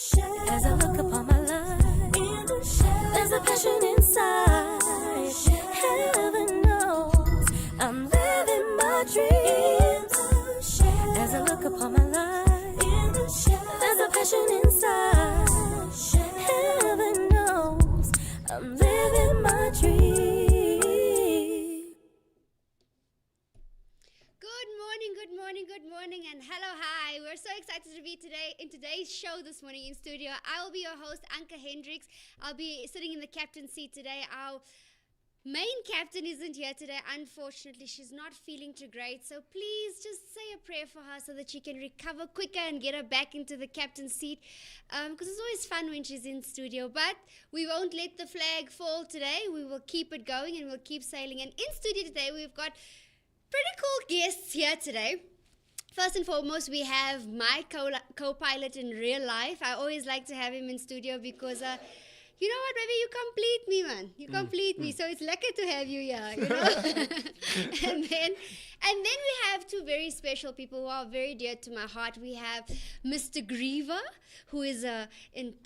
As I look upon my life, there's a passion inside. Heaven knows I'm living my dreams. As I look upon my life, there's a passion inside. Heaven knows I'm living my dreams. Good morning, and hello, hi. We're so excited to be in today's show this morning in studio. I will be your host, Anka Hendricks. I'll be sitting in the captain's seat today. Our main captain isn't here today. Unfortunately, she's not feeling too great. So please just say a prayer for her so that she can recover quicker and get her back into the captain's seat. Because it's always fun when she's in studio. But we won't let the flag fall today. We will keep it going and we'll keep sailing. And in studio today, we've got pretty cool guests here today. First and foremost, we have my co-pilot in real life. I always like to have him in studio because, you know what, baby, you complete me, man. You complete me. So it's lucky to have you here, you know. and then we have two very special people who are very dear to my heart. We have Mr. Greaver, who is a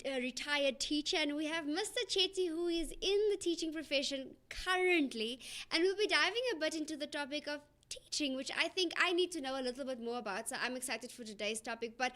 retired teacher, and we have Mr. Chetty, who is in the teaching profession currently. And we'll be diving a bit into the topic of teaching, which I think I need to know a little bit more about. So I'm excited for today's topic. But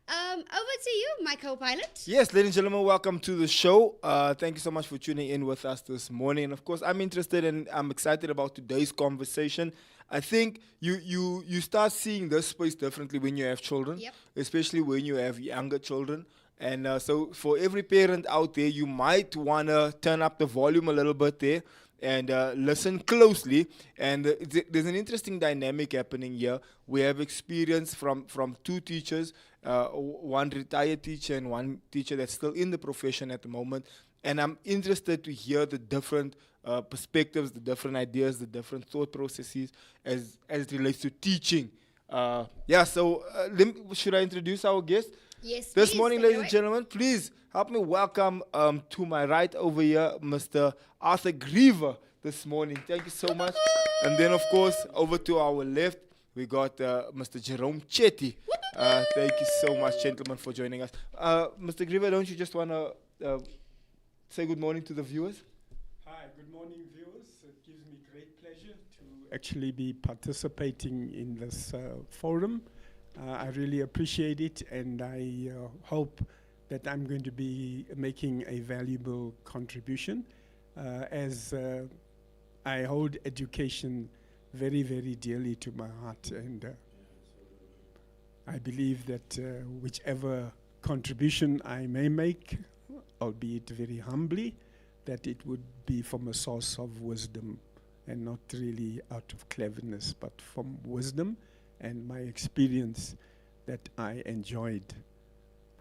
over to you, my co-pilot. Yes, ladies and gentlemen, welcome to the show. Thank you so much for tuning in with us this morning. And of course, I'm interested and I'm excited about today's conversation. I think you start seeing this space differently when you have children, especially when you have younger children. And so for every parent out there, you might want to turn up the volume a little bit there and listen closely. And there's an interesting dynamic happening here. We have experience from two teachers, one retired teacher and one teacher that's still in the profession at the moment. And I'm interested to hear the different perspectives, the different ideas, the different thought processes as it relates to teaching. Should I introduce our guest? Yes, This please, morning, ladies and gentlemen, please help me welcome to my right over here, Mr. Arthur Greaver this morning. Thank you so much. And then, of course, over to our left, we got Mr. Jerome Chetty. Thank you so much, gentlemen, for joining us. Mr. Greaver, don't you just want to say good morning to the viewers? Hi, good morning, viewers. It gives me great pleasure to actually be participating in this forum. I really appreciate it, and I hope that I'm going to be making a valuable contribution as I hold education very, very dearly to my heart. And I believe that whichever contribution I may make, albeit very humbly, that it would be from a source of wisdom and not really out of cleverness, but from wisdom and my experience that I enjoyed.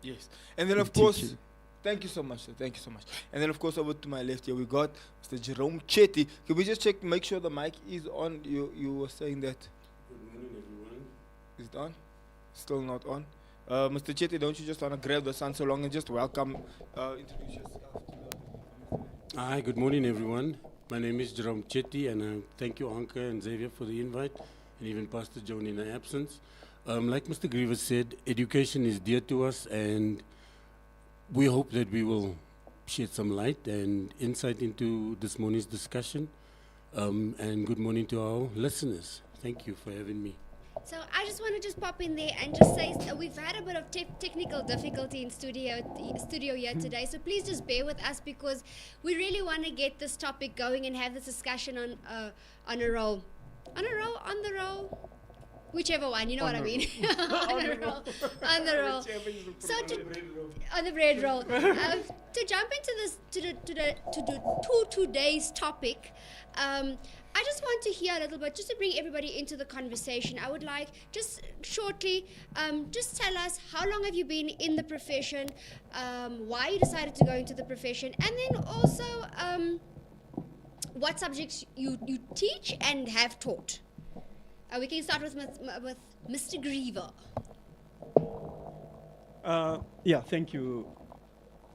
Yes. And then, of course, thank you so much, sir. Thank you so much. And then, of course, over to my left here, we got Mr. Jerome Chetty. Can we just check, make sure the mic is on? You were saying that. Good morning, everyone. Is it on? Still not on. Mr. Chetty, don't you just want to grab the sun so long and just welcome, introduce yourself to the Hi, good morning, everyone. My name is Jerome Chetty, and thank you, Anka and Xavier, for the invite, and even Pastor Joan in her absence. Like Mr. Greaver said, education is dear to us, and we hope that we will shed some light and insight into this morning's discussion. And good morning to our listeners. Thank you for having me. So I just want to just pop in there and just say we've had a bit of technical difficulty in studio here today. So please just bear with us because we really want to get this topic going and have this discussion on a roll. On the roll. Whichever one, you know what I mean. On the roll. So on the bread roll. To jump into today's topic, I just want to hear a little bit, just to bring everybody into the conversation. I would like, just shortly, just tell us how long have you been in the profession, why you decided to go into the profession, and then also what subjects you teach and have taught. We can start with Mr. Greaver. Thank you,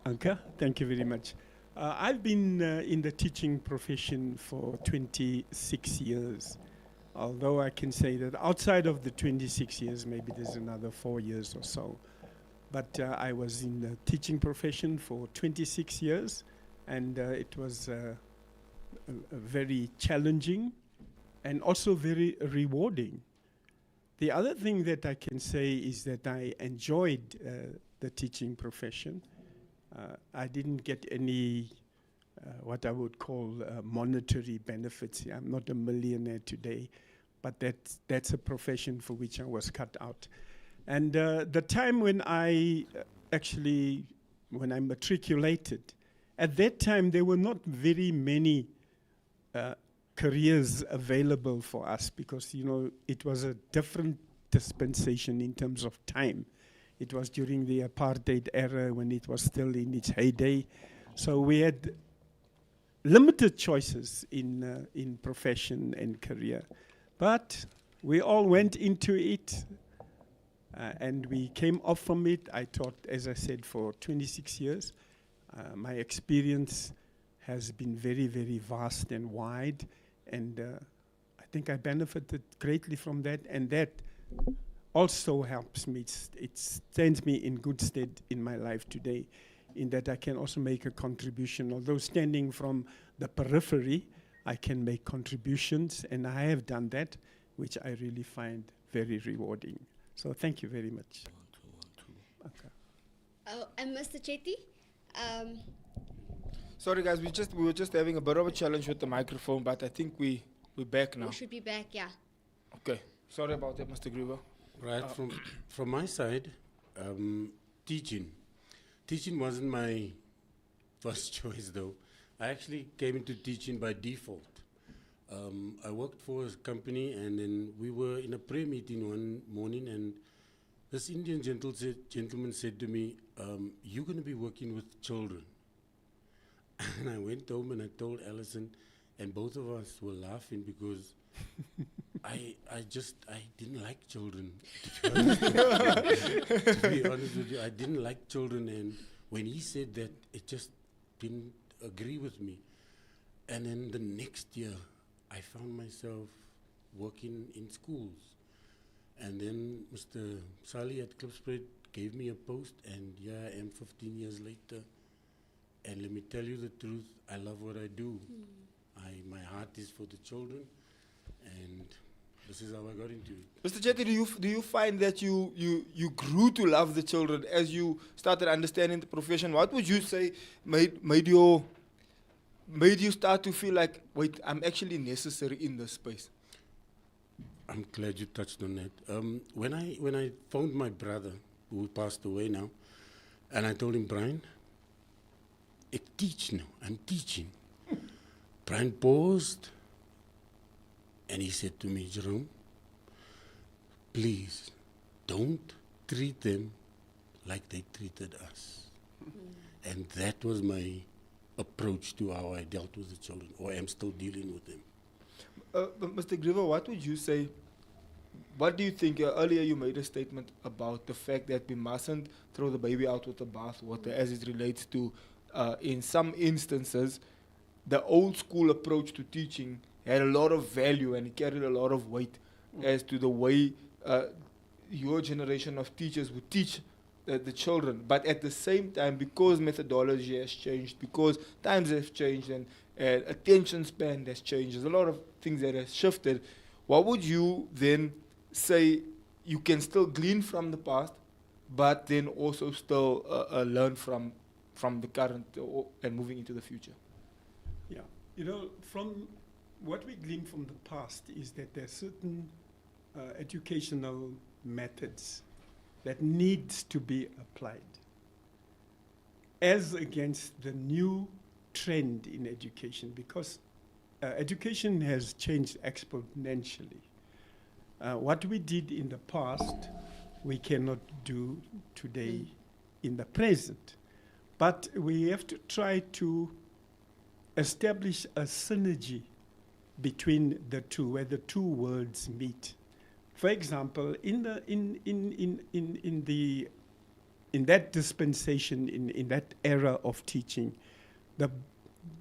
Anka. Thank you very much. I've been in the teaching profession for 26 years, although I can say that outside of the 26 years, maybe there's another 4 years or so. but I was in the teaching profession for 26 years, and it was very challenging and also very rewarding. The other thing that I can say is that I enjoyed the teaching profession. I didn't get any what I would call monetary benefits. I'm not a millionaire today, but that's a profession for which I was cut out. And the time when I when I matriculated, at that time there were not very many careers available for us, because it was a different dispensation in terms of time. It was during the apartheid era, when it was still in its heyday. So we had limited choices in profession and career. But we all went into it, and we came off from it. I taught, as I said, for 26 years. My experience has been very, very vast and wide, and I think I benefited greatly from that, and that also helps me. It stands me in good stead in my life today, in that I can also make a contribution. Although standing from the periphery, I can make contributions, and I have done that, which I really find very rewarding. So thank you very much. Okay. Oh, and Mr. Chetty, Sorry guys, we were just having a bit of a challenge with the microphone, but I think we're back now. we should be back, yeah. Okay. Sorry about that, Mr. Greaver. Right, from my side, teaching. Teaching wasn't my first choice though. I actually came into teaching by default. I worked for a company, and then we were in a prayer meeting one morning, and this Indian gentleman said to me, you're going to be working with children. And I went home and I told Alison, and both of us were laughing because I didn't like children. To be honest with you, I didn't like children, and when he said that, it just didn't agree with me. And then the next year, I found myself working in schools. And then Mr. Sali at Klipspread gave me a post, and here I am 15 years later. And let me tell you the truth, I love what I do. My heart is for the children, and this is how I got into it. Mr. Chetty, do you find that you grew to love the children as you started understanding the profession? What would you say made you start to feel like, wait, I'm actually necessary in this space? I'm glad you touched on that. When I found my brother, who passed away now, and I told him, Brian, I teach now, I'm teaching. Brian paused, and he said to me, Jerome, please don't treat them like they treated us. And that was my approach to how I dealt with the children, or am still dealing with them. But Mr. Greaver, what would you say? What do you think? Earlier you made a statement about the fact that we mustn't throw the baby out with the bathwater as it relates to, in some instances, the old school approach to teaching had a lot of value and it carried a lot of weight as to the way your generation of teachers would teach the children. But at the same time, because methodology has changed, because times have changed, and attention span has changed, there's a lot of things that have shifted. What would you then say you can still glean from the past, but then also still learn from the current and moving into the future? Yeah, from what we glean from the past is that there are certain educational methods that needs to be applied as against the new trend in education, because education has changed exponentially. What we did in the past, we cannot do today in the present. But we have to try to establish a synergy between the two, where the two worlds meet. For example, in that dispensation, in that era of teaching, the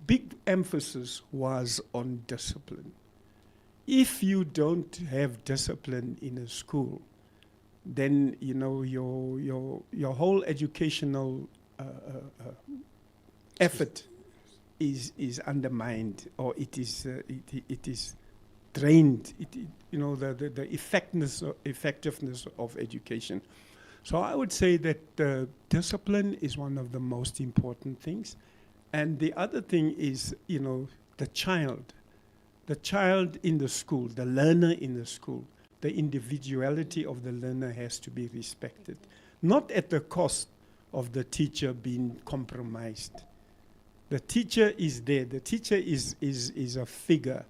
big emphasis was on discipline. If you don't have discipline in a school, then your whole educational effort is undermined, or it is drained. The effectiveness of education. So I would say that discipline is one of the most important things, and the other thing is the child in the school, the learner in the school. The individuality of the learner has to be respected, not at the cost of the teacher being compromised. The teacher is there. The teacher is a figure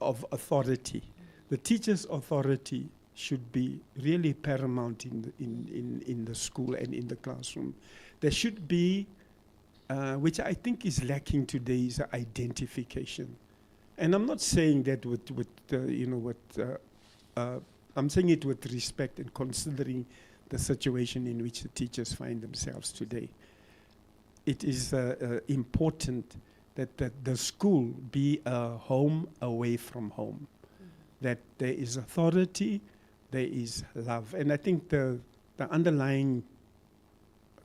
of authority. The teacher's authority should be really paramount in the school and in the classroom. There should be, which I think is lacking today, is identification. And I'm not saying that I'm saying it with respect and considering the situation in which the teachers find themselves today. It is important that the school be a home away from home, that there is authority, there is love. And I think the underlying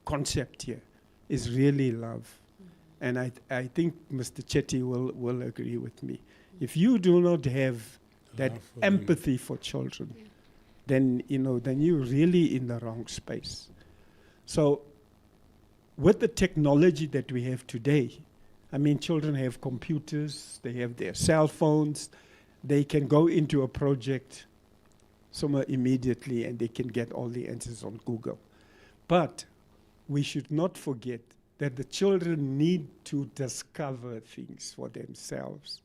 concept here is really love. And I think Mr. Chetty will agree with me. If you do not have that empathy for children, then you're really in the wrong space. So with the technology that we have today, I mean, children have computers, they have their cell phones, they can go into a project somewhere immediately and they can get all the answers on Google. But we should not forget that the children need to discover things for themselves.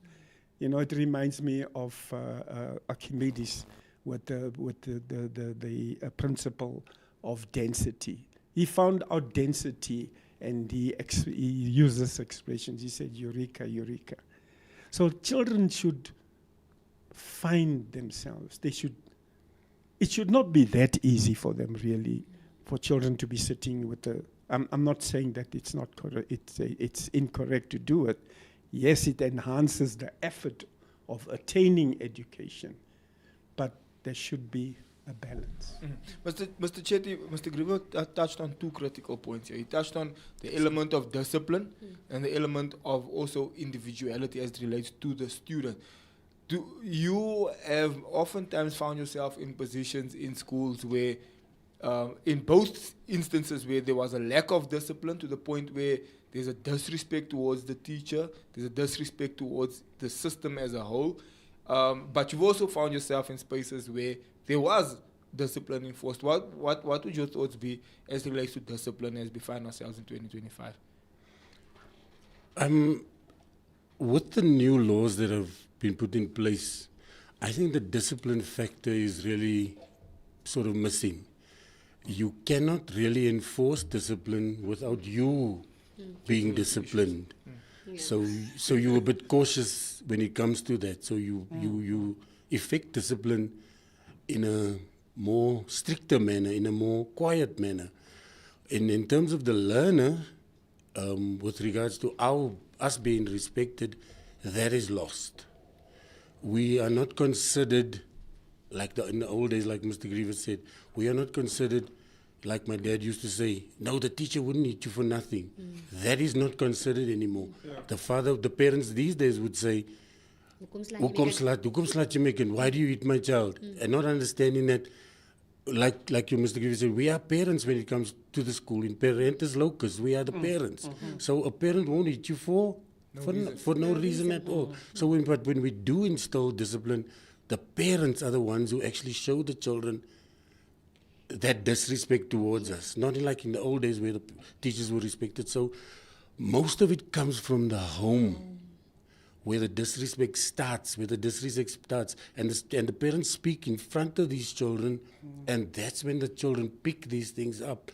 It reminds me of Archimedes with the principle of density. He found out density, and he used this expression. He said, "Eureka, eureka." So children should find themselves. It should not be that easy for them, really, for children to be sitting with the. I'm not saying that it's not correct. It's incorrect to do it. Yes, it enhances the effort of attaining education, but there should be a balance. Mr. Chetty, Mr. Greaver touched on two critical points here. He touched on the element of discipline and the element of also individuality as it relates to the student. Do you have oftentimes found yourself in positions in schools where, in both instances, where there was a lack of discipline to the point where there's a disrespect towards the teacher, there's a disrespect towards the system as a whole, but you've also found yourself in spaces where there was discipline enforced? What would your thoughts be as it relates to discipline as we find ourselves in 2025? With the new laws that have been put in place, I think the discipline factor is really sort of missing. You cannot really enforce discipline without you being disciplined. Yeah. So you're a bit cautious when it comes to that. So you effect discipline in a more stricter manner, in a more quiet manner. And in terms of the learner, with regards to us being respected, that is lost. We are not considered, in the old days, like Mr. Greaver said, we are not considered, like my dad used to say, no, the teacher wouldn't eat you for nothing. That is not considered anymore. Yeah. The parents these days would say, Hoekom slaat jy my kind? Why do you eat my child? And not understanding that, like you, Mr. Greaver said, we are parents when it comes to the school. In parentis locus, we are the parents. So a parent won't eat you for no reason at all. So when we do instill discipline, the parents are the ones who actually show the children that disrespect towards us. Not like in the old days where the teachers were respected. So most of it comes from the home, where the disrespect starts, and the parents speak in front of these children, and that's when the children pick these things up,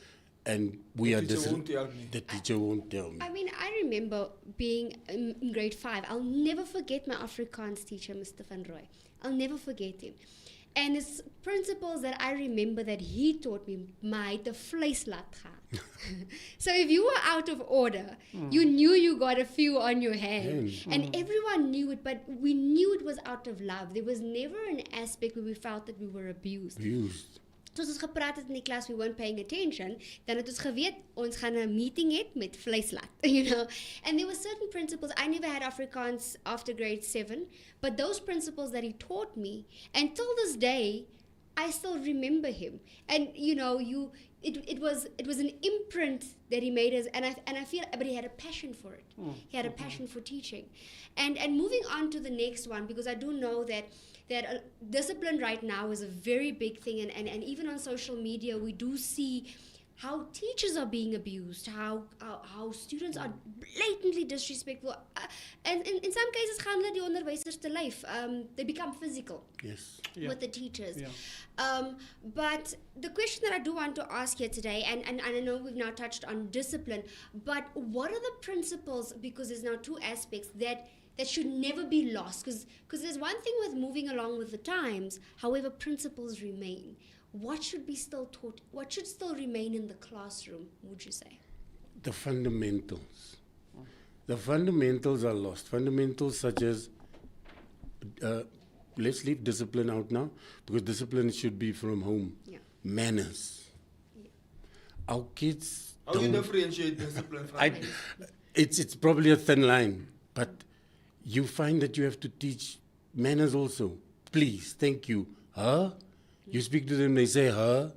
and the teacher won't tell me. I mean, I remember being in grade 5. I'll never forget my Afrikaans teacher, Mr. Van Roy. I'll never forget him. And his principles that I remember that he taught me, the vleis laat gaan. So if you were out of order, you knew you got a few on your hands. And everyone knew it, but we knew it was out of love. There was never an aspect where we felt that we were abused. soos ons gepraat het in die klas, we weren't paying attention, dan het ons geweet, ons gaan 'n meeting het met vleislat, you know. And there were certain principles, I never had Afrikaans after grade 7, but those principles that he taught me, and till this day, I still remember him. And, you know, it was an imprint that he made us, and I feel, but he had a passion for it. He had a passion for teaching. And moving on to the next one, because I do know that discipline right now is a very big thing, and even on social media we do see how teachers are being abused, how students are blatantly disrespectful, and in some cases gaan hulle die onderwysers te lyf. They become physical with the teachers. But the question that I do want to ask here today, and I know we've now touched on discipline, but what are the principles, because there's now two aspects that should never be lost, because there's one thing with moving along with the times, however, principles remain. What should be still taught? What should still remain in the classroom, would you say? The fundamentals. The fundamentals are lost. Fundamentals such as, let's leave discipline out now, because discipline should be from home. Yeah. Manners. Yeah. Our kids How do you differentiate discipline from it's probably a thin line, but you find that you have to teach manners also. Please, thank you. Huh? You speak to them, they say, huh?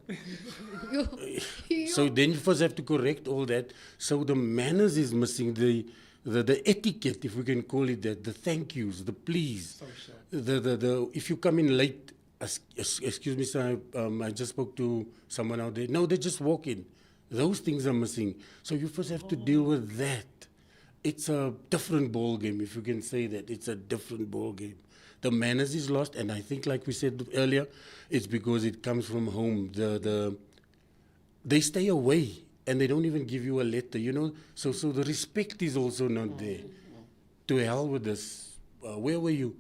So then you first have to correct all that. So the manners is missing, the etiquette, if we can call it that, the thank yous, the please. The if you come in late, excuse me, sir, I just spoke to someone out there. No, they just walk in. Those things are missing. So you first have to deal with that. It's a different ball game, if you can say that. It's a different ball game. The manners is lost, and I think, like we said earlier, it's because it comes from home. They stay away, and they don't even give you a letter, you know. So the respect is also not there. To hell with this. Where were you?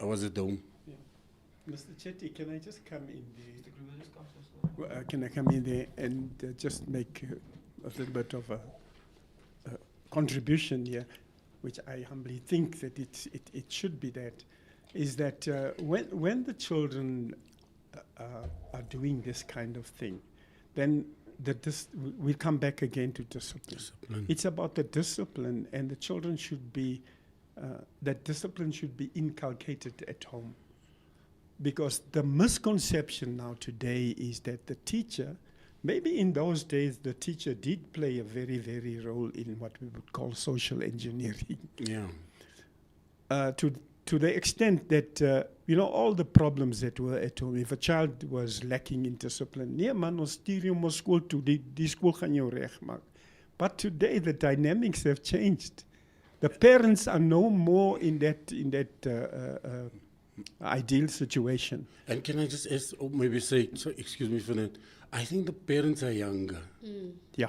I was at home. Yeah. Mr. Chetty, can I just come in there? Can I come in there and just make a little bit of a contribution here, which I humbly think that it should be that, is that when the children are doing this kind of thing, then we come back again to discipline. It's about the discipline, and the children should be, that discipline should be inculcated at home. Because the misconception now today is that the teacher, maybe in those days the teacher did play a very, very role in what we would call social engineering. Yeah. To the extent that, all the problems that were at home, if a child was lacking in discipline, nee man, ons stuur jou maar skool toe, die skool gaan jou regmaak. But today the dynamics have changed. The parents are no more in that ideal situation. And can I just ask, or maybe say, so excuse me for that, I think the parents are younger. Yeah.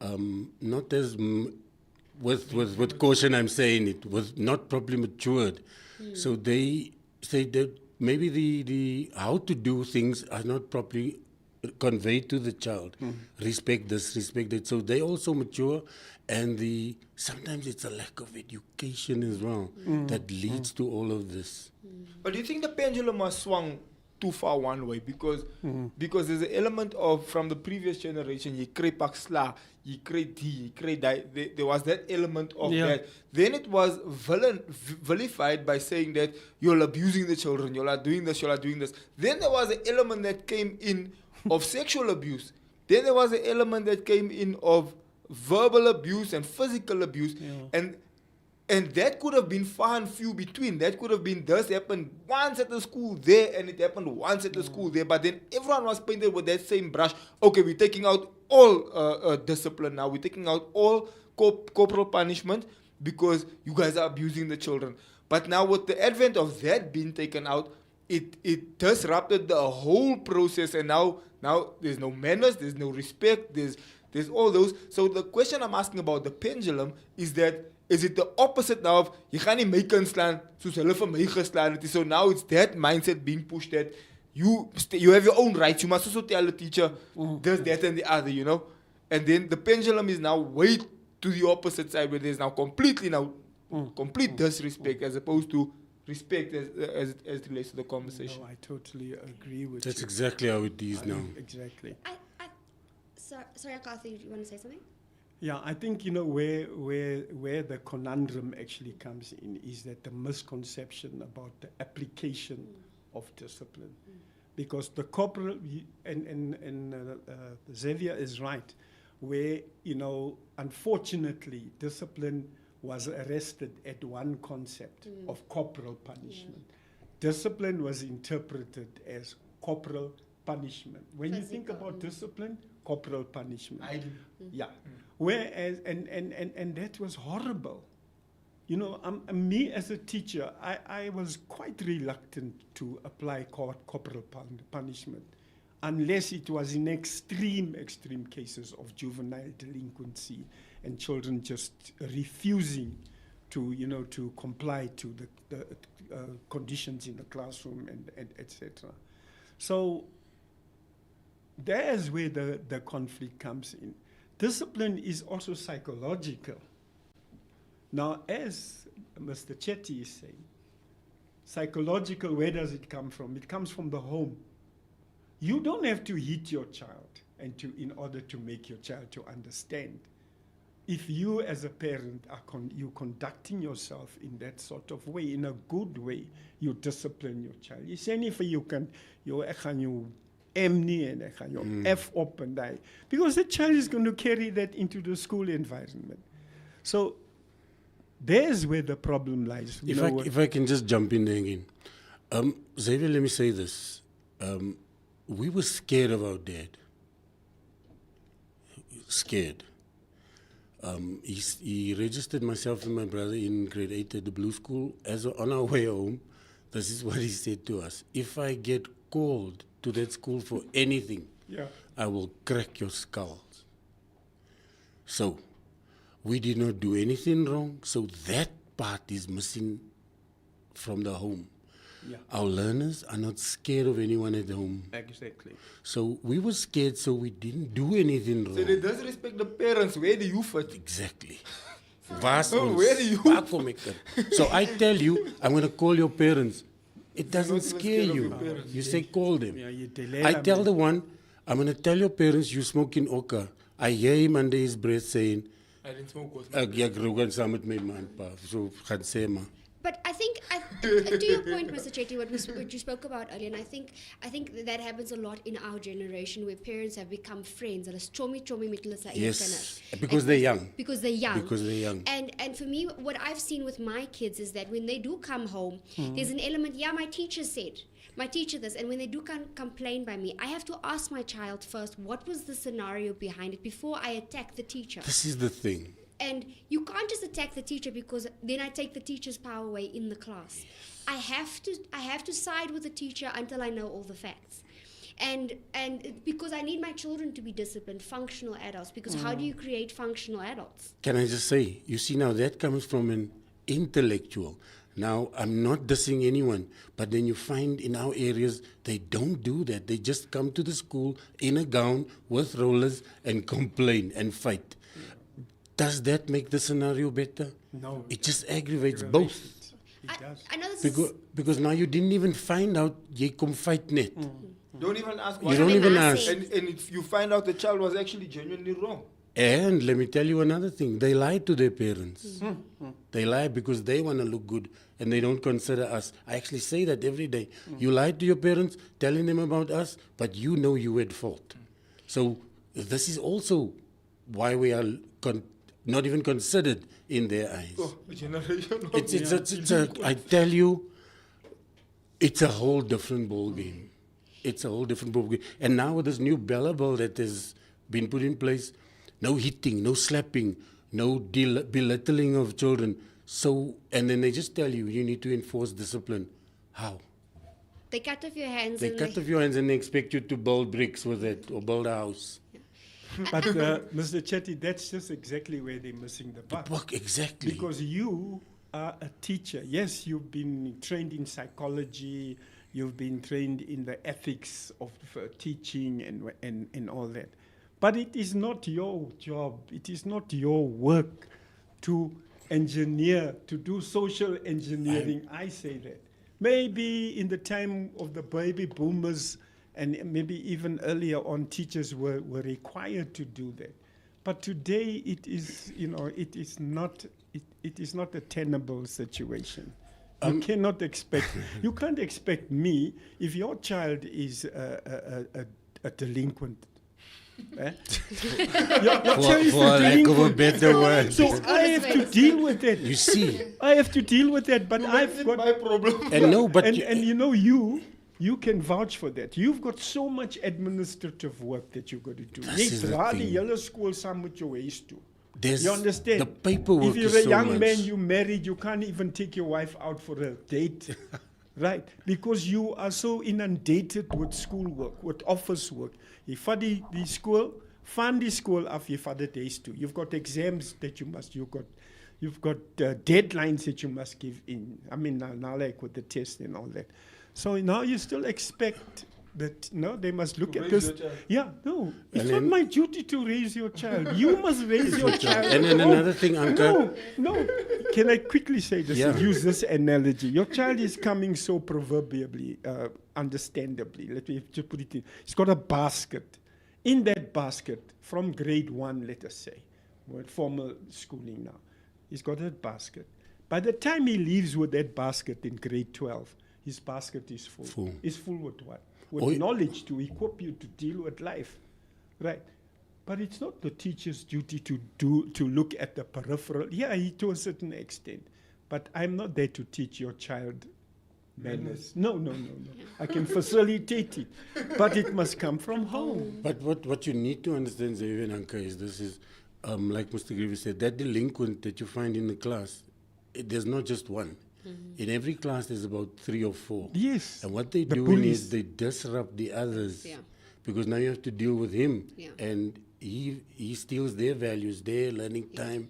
Not as, with caution I'm saying it, was not properly matured. So they say that maybe the how to do things are not properly conveyed to the child. Respect this, respect that. So they also mature, and sometimes it's a lack of education as well that leads to all of this. But do you think the pendulum has swung too far one way? Because there's an element of, from the previous generation, you kry pak sla, you kry die, you kry die. There was that element of that. Then it was vilified by saying that you're abusing the children, you're doing this, you're doing this. Then there was an element that came in of sexual abuse. Then there was an element that came in of verbal abuse and physical abuse. And that could have been far and few between. That could have been, this happened once at the school there, and it happened once at the school there. But then everyone was painted with that same brush. Okay, we're taking out all discipline now. We're taking out all corporal punishment because you guys are abusing the children. But now with the advent of that being taken out, it disrupted the whole process. And now there's no manners, there's no respect, there's all those. So the question I'm asking about the pendulum is that, is it the opposite now of, you gaan nie my kind slaan, soos hulle vir my geslaan het. So now it's that mindset being pushed that you have your own rights. You must also tell the teacher this, that, and the other, you know. And then the pendulum is now way to the opposite side, where there's now complete disrespect as opposed to respect as it relates to the conversation. No, I totally agree with That's you. exactly how it is now. Exactly. Sorry, Arthur, you want to say something? Yeah, I think, where the conundrum actually comes in is that the misconception about the application of discipline. Because the corporal, and Xavier is right, where, unfortunately, discipline was arrested at one concept of corporal punishment. Discipline was interpreted as corporal punishment. When you think about discipline, corporal punishment. Yeah. Whereas, and that was horrible. Me as a teacher, I was quite reluctant to apply corporal punishment unless it was in extreme cases of juvenile delinquency and children just refusing to comply to the conditions in the classroom and etc. So there's where the conflict comes in. Discipline is also psychological. Now, as Mr. Chetty is saying, psychological, where does it come from? It comes from the home. You don't have to hit your child in order to make your child to understand. If you as a parent are conducting yourself in that sort of way, in a good way, you discipline your child. You say if you can, you emni and you F up and die. Because the child is going to carry that into the school environment. So there's where the problem lies. If I can just jump in there again. Xavier, let me say this. We were scared of our dad. Scared. He registered myself and my brother in grade 8 at the Blue School. On our way home, this is what he said to us. If I get called to that school for anything, I will crack your skulls. So, we did not do anything wrong, so that part is missing from the home. Yeah. Our learners are not scared of anyone at home. Exactly. So we were scared, so we didn't do anything wrong. So they does respect the parents. Where do you fit? Exactly. Where do you? So I tell you, I'm going to call your parents. It doesn't scare you. You say call them. Yeah, I tell the one, I'm going to tell your parents you smoke in Oka. I hear him under his breath saying, I didn't smoke with But I think, to your point, Mr. Chetty, what you spoke about earlier, and I think that happens a lot in our generation where parents have become friends. Yes, because they're young. Because they're young. Because they're young. And for me, what I've seen with my kids is that when they do come home, there's an element, my teacher said, my teacher this, and when they do complain by me, I have to ask my child first, what was the scenario behind it before I attack the teacher? This is the thing. And you can't just attack the teacher because then I take the teacher's power away in the class. I have to side with the teacher until I know all the facts. And because I need my children to be disciplined, functional adults, because how do you create functional adults? Can I just say, you see now that comes from an intellectual. Now, I'm not dissing anyone, but then you find in our areas, they don't do that. They just come to the school in a gown with rollers and complain and fight. Does that make the scenario better? No. It just aggravates both. It does. I know this Because now you didn't even find out you come fight net. Don't even ask You don't even ask. And if you find out the child was actually genuinely wrong. And let me tell you another thing. They lie to their parents. They lie because they want to look good and they don't consider us. I actually say that every day. You lie to your parents, telling them about us, but you know you at fault. So this is also why we are not even considered in their eyes. Oh, a generation. I tell you, it's a whole different ball game. It's a whole different ball game. And now with this new Bella Bill that has been put in place, no hitting, no slapping, no belittling of children. So, and then they just tell you, you need to enforce discipline. How? They cut off your hands. They cut off your hands and they expect you to build bricks with it or build a house. But Mr. Chetty, that's just exactly where they're missing the buck. Exactly. Because you are a teacher. Yes, you've been trained in psychology. You've been trained in the ethics of teaching and all that. But it is not your job. It is not your work to engineer, to do social engineering. I say that. Maybe in the time of the baby boomers and maybe even earlier on, teachers were required to do that. But today it is, it is not a tenable situation. You cannot expect, you can't expect me, if your child is a delinquent, your child is For a lack of a delinquent. better word. So I have to deal with that. You see, I have to deal with that, but I've got my problem. and no, but and you can vouch for that. You've got so much administrative work that you've got to do. This Net is the dra die thing. hele skool saam met jou huis toe. there's You understand? the paperwork If you're is a so young much. man, you married, you can't even take your wife out for a date. Right? Because you are so inundated with schoolwork, with office work. You vat die school, van die school af, you vat dit huis toe. You've got exams that you've got deadlines that you must give in. I mean, now like with the test and all that. So now you still expect that, no, they must look at raise this. your child. Yeah, no, it's And not then- my duty to raise your child. You must raise your child. And then No, another thing, Anka. no. Can I quickly say this? Yeah. Use this analogy. Your child is coming so proverbially, understandably. Let me just put it in. He's got a basket. In that basket, from grade 1, let us say, we're at formal schooling now, he's got that basket. By the time he leaves with that basket in grade 12, his basket is full. Full. Is full with what? With Oh, knowledge to equip you to deal with life. Right. But it's not the teacher's duty to look at the peripheral. Yeah, to a certain extent. But I'm not there to teach your child manners. No. I can facilitate it. But it must come from home. But what you need to understand, Xavier and Anka, is like Mr. Greaver said, that delinquent that you find in the class, there's not just one. In every class, there's about 3 or 4. Yes. And what they The do bullies. is they disrupt the others. Yeah. Because now you have to deal with him. Yeah. And he steals their values, their learning time,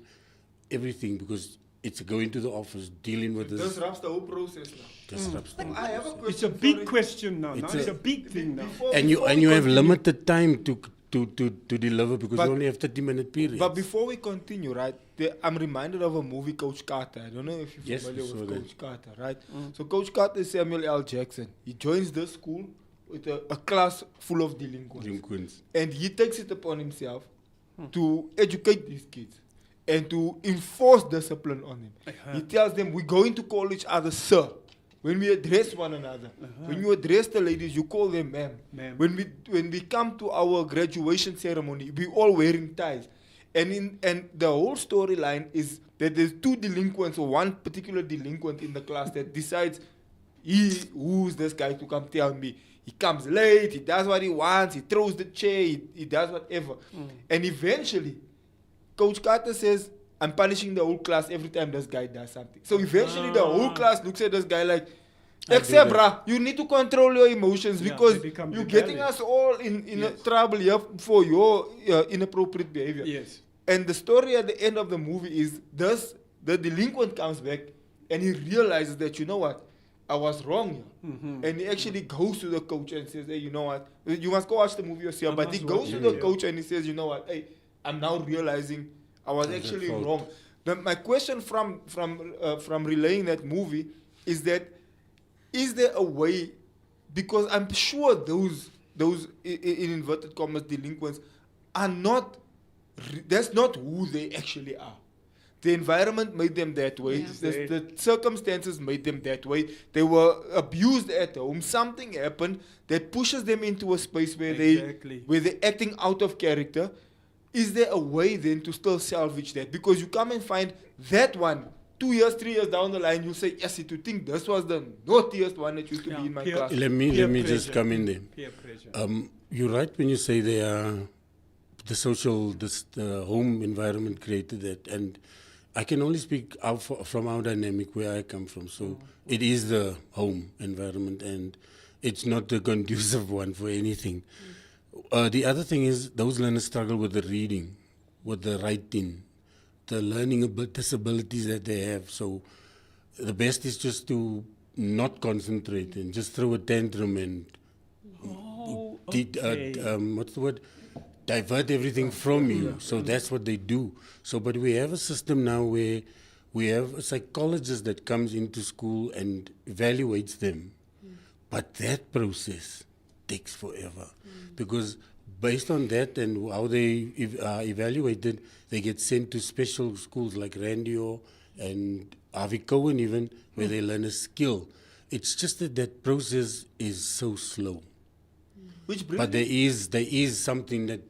everything, because it's going to the office, dealing with This this. disrupts the whole process now. Disrupts the whole I have a process. question. It's a big sorry. question now. It's It's a- a big thing now. And you Before and we you have continue- limited time to deliver because But- you only have 30-minute periods. But before we continue, right, I'm reminded of a movie, Coach Carter. I don't know if you're Yes, familiar we with saw that. Coach Carter, right? So Coach Carter is Samuel L. Jackson. He joins the school with a class full of delinquents. Delinquents. And he takes it upon himself to educate these kids and to enforce discipline on them. He tells them, we go into call each other sir. When we address one another, when you address the ladies, you call them ma'am. Ma'am. When we come to our graduation ceremony, we all wearing ties. And the whole storyline is that there's 2 delinquents or one particular delinquent in the class that decides who's this guy to come tell me. He comes late, he does what he wants, he throws the chair, he does whatever. And eventually, Coach Carter says, I'm punishing the whole class every time this guy does something. So eventually the whole class looks at this guy like, I do except that. bruh, you need to control your emotions Yeah, because they become you're getting rebellious. us all in trouble here for your inappropriate behavior. Yes. And the story at the end of the movie is this: the delinquent comes back and he realizes that, you know what, I was wrong here. And he actually goes to the coach and says, hey, you know what, you must go watch the movie yourself. I But he must goes watch to it, the yeah. coach and he says, you know what, hey, I'm now realizing I was That's actually at fault. wrong. My question from relaying that movie is that, is there a way, because I'm sure those in inverted commas delinquents are not, that's not who they actually are. The environment made them that way. Yeah. The circumstances made them that way. They were abused at home. Something happened that pushes them into a space where Exactly. they're acting out of character. Is there a way then to still salvage that? Because you come and find that one 2 years, 3 years down the line, you say, yes, to think this was the naughtiest one that used to be in my peer- class. Let Peer me just pressure. come in there. Peer pressure. You're right when you say they are the home environment created that, and I can only speak from our dynamic where I come from. So it is the home environment, and it's not the conducive one for anything. The other thing is those learners struggle with the reading, with the writing, the learning disabilities that they have. So the best is just to not concentrate and just throw a tantrum and what's the word? Divert everything from you. So that's what they do. So, but we have a system now where we have a psychologist that comes into school and evaluates them. But that process takes forever because based on that and how they are evaluated, they get sent to special schools like Randio and Harvey Cohen even, where they learn a skill. It's just that process is so slow. Which brings But there is something that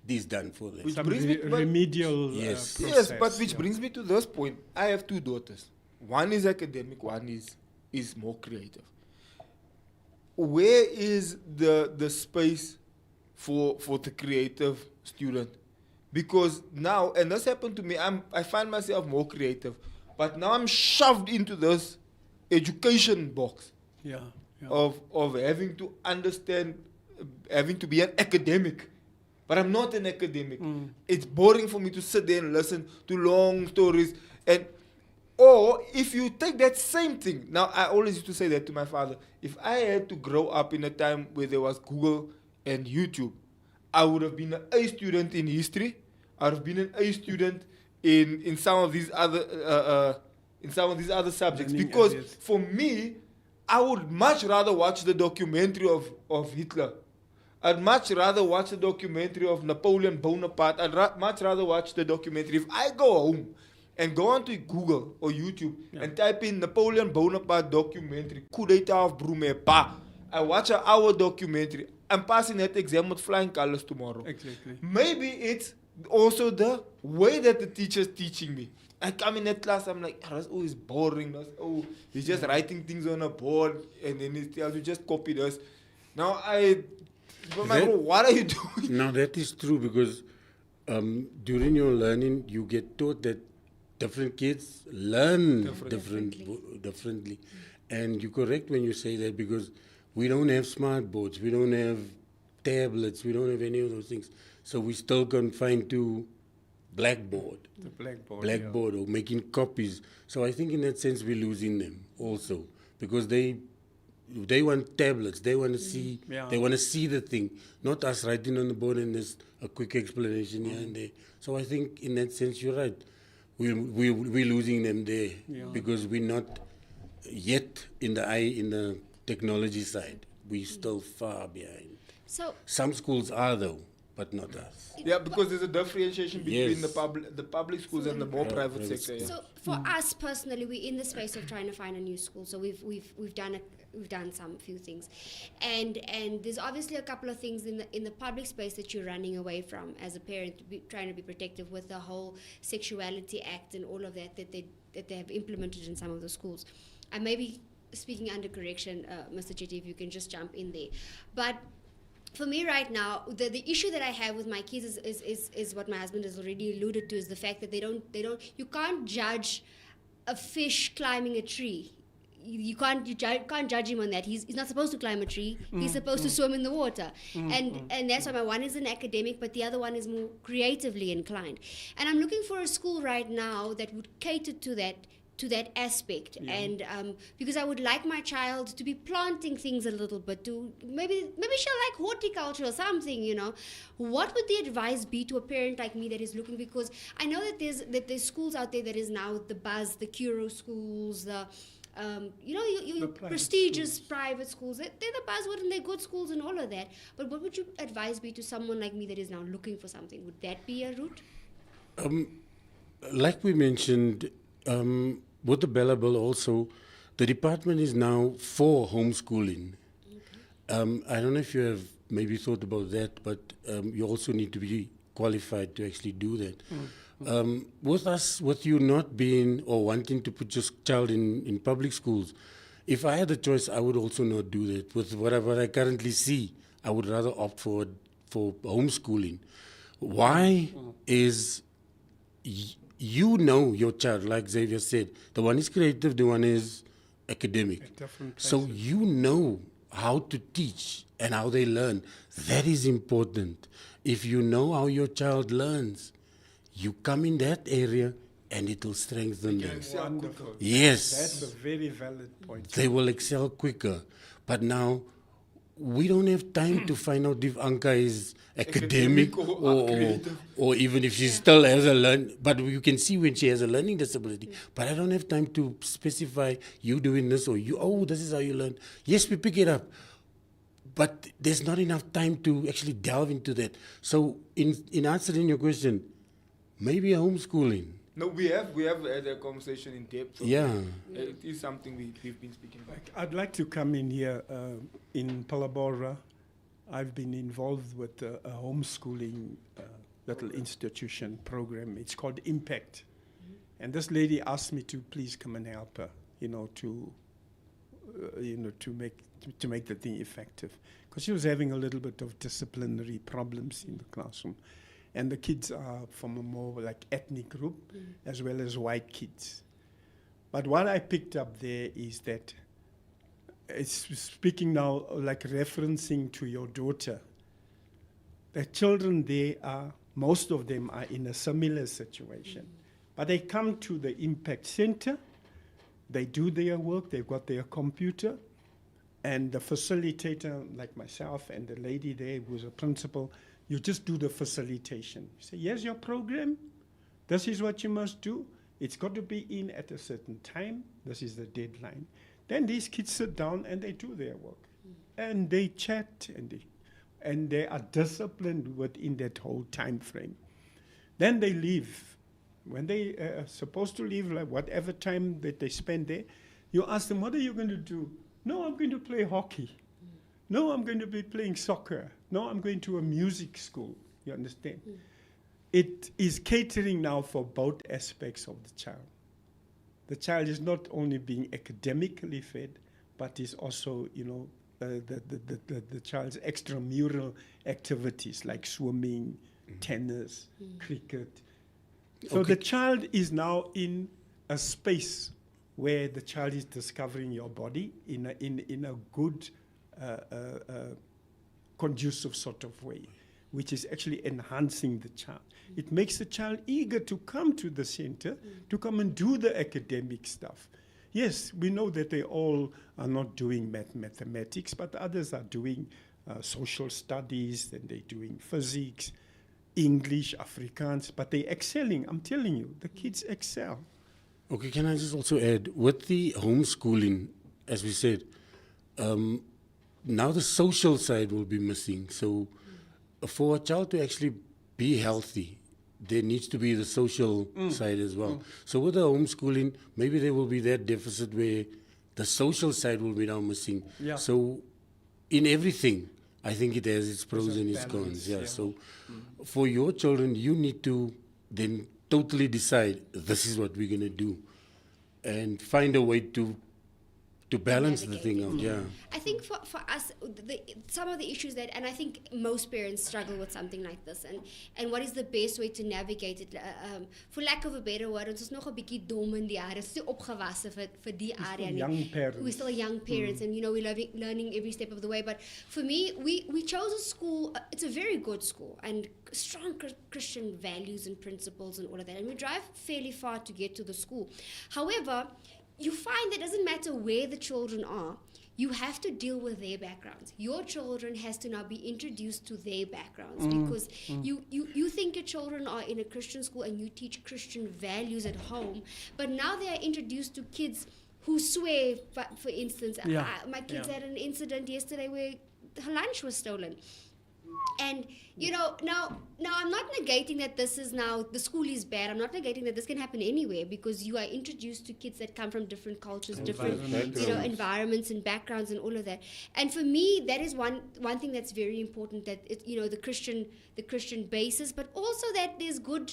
is done for them. Which Some brings me- but- remedial Yes. process. Yes, but which yeah. brings me to this point. I have two daughters. One is academic, one is more creative. Where is the space for the creative student? Because now, and this happened to me, I find myself more creative, but now I'm shoved into this education box Yeah. Yeah. of having to understand, having to be an academic. But I'm not an academic. It's boring for me to sit there and listen to long stories. Or if you take that same thing, now I always used to say that to my father. If I had to grow up in a time where there was Google and YouTube, I would have been an A student in history. I would have been an A student in some of these other subjects. Learning Because areas. for me, I would much rather watch the documentary of Hitler. I'd much rather watch the documentary of Napoleon Bonaparte. I'd much rather watch the documentary. If I go home and go onto Google or YouTube and type in Napoleon Bonaparte documentary, coup d'etat of Brume, I watch an hour documentary. I'm passing that exam with flying colors tomorrow. Exactly. Maybe it's also the way that the teacher's teaching me. I come in that class, I'm like, that's always boring. He's just writing things on a board and then he tells you just copy this. Now but my That- bro, what are you doing? Now that is true because during your learning, you get taught that different kids learn differently. And you're correct when you say that because we don't have smart boards, we don't have tablets, we don't have any of those things. So we still confined to blackboard. The blackboard. Blackboard or making copies. So I think in that sense we're losing them also because they want tablets. They want to see. Yeah. They want to see the thing, not us writing on the board and there's a quick explanation here and there. So I think in that sense you're right. We're losing them there because we're not yet in the technology side. We're still far behind. So Some schools are though, but not us. Yeah, because there's a differentiation between Yes. the public schools and the more private private sector. Yeah. So for us personally, we're in the space of trying to find a new school. So we've done some few things, and there's obviously a couple of things in the public space that you're running away from as a parent, trying to be protective with the whole Sexuality Act and all of that they have implemented in some of the schools. I may be speaking under correction, Mr. Chetty, if you can just jump in there, but. For me right now, the issue that I have with my kids is what my husband has already alluded to, is the fact that you can't judge a fish climbing a tree. You can't judge him on that. He's not supposed to climb a tree. He's supposed to swim in the water. And that's why my one is an academic, but the other one is more creatively inclined. And I'm looking for a school right now that would cater to that aspect, and because I would like my child to be planting things a little bit, to maybe she'll like horticulture or something, What would the advice be to a parent like me that is looking, because I know that there's schools out there that is now the buzz, the Curo schools, the your private prestigious private schools, they're the buzzword and they're good schools and all of that, but what would your advice be to someone like me that is now looking for something? Would that be a route? Like we mentioned, with the Bella Bill also, the department is now for homeschooling. I don't know if you have maybe thought about that, but you also need to be qualified to actually do that. With you not being or wanting to put your child in public schools, if I had a choice, I would also not do that. With whatever I currently see, I would rather opt for homeschooling. Why is you know your child, like Xavier said, the one is creative, the one is academic. At different So places. you know how to teach and how they learn. That is important. If you know how your child learns, you come in that area and it will strengthen them. Wonderful. Yes. That's a very valid point. They will excel quicker. But now, we don't have time to find out if Anka is academic or even if she still has a but you can see when she has a learning disability. But I don't have time to specify you doing this or this is how you learn. Yes, we pick it up, but there's not enough time to actually delve into that. So in answering your question, maybe homeschooling. No, we have had a conversation in depth. So Yeah. it is something we've been speaking about. I'd like to come in here in Palabora. I've been involved with a homeschooling little institution program. It's called Impact. And this lady asked me to please come and help her, to make the thing effective. Because she was having a little bit of disciplinary problems in the classroom. And the kids are from a more like ethnic group as well as white kids. But what I picked up there is that it's speaking now, like referencing to your daughter. The children most of them are in a similar situation. But they come to the Impact Center, they do their work, they've got their computer, and the facilitator, like myself and the lady there who's a principal, you just do the facilitation. You say, here's your program. This is what you must do. It's got to be in at a certain time. This is the deadline. Then these kids sit down and they do their work. And they chat and they are disciplined within that whole time frame. Then they leave. When they are supposed to leave, like whatever time that they spend there, you ask them, what are you going to do? No, I'm going to play hockey. No, I'm going to be playing soccer. No, I'm going to a music school. You understand? It is catering now for both aspects of the child. The child is not only being academically fed, but is also, the child's extramural activities like swimming, tennis, cricket. So the child is now in a space where the child is discovering your body in a good, conducive sort of way, which is actually enhancing the child. It makes the child eager to come to the center, to come and do the academic stuff. Yes, we know that they all are not doing mathematics, but others are doing social studies, and they're doing physics, English, Afrikaans, but they're excelling. I'm telling you, the kids excel. Okay, can I just also add, with the homeschooling, as we said, now the social side will be missing. So for a child to actually be healthy, there needs to be the social side as well. So with the homeschooling, maybe there will be that deficit where the social side will be now missing. Yeah. So in everything, I think it has its pros and its balance, cons. Yeah. yeah. So for your children, you need to then totally decide this is what we're going to do and find a way to balance the thing out. Yeah. I think for us, some of the issues that, and I think most parents struggle with something like this, and what is the best way to navigate it? For lack of a better word, ons is nog 'n bietjie dom in die area. Ons is nie opgewasse vir die area nie. Young parents. We're still young parents, and we're learning every step of the way. But for me, we chose a school. It's a very good school and strong Christian values and principles and all of that. And we drive fairly far to get to the school. However, you find that it doesn't matter where the children are, you have to deal with their backgrounds. Your children has to now be introduced to their backgrounds because you think your children are in a Christian school and you teach Christian values at home, but now they are introduced to kids who swear, for instance. My kids had an incident yesterday where her lunch was stolen. And now I'm not negating that this is now the school is bad. I'm not negating that this can happen anywhere because you are introduced to kids that come from different cultures, different environments and backgrounds and all of that. And for me, that is one thing that's very important, that the Christian basis, but also that there's good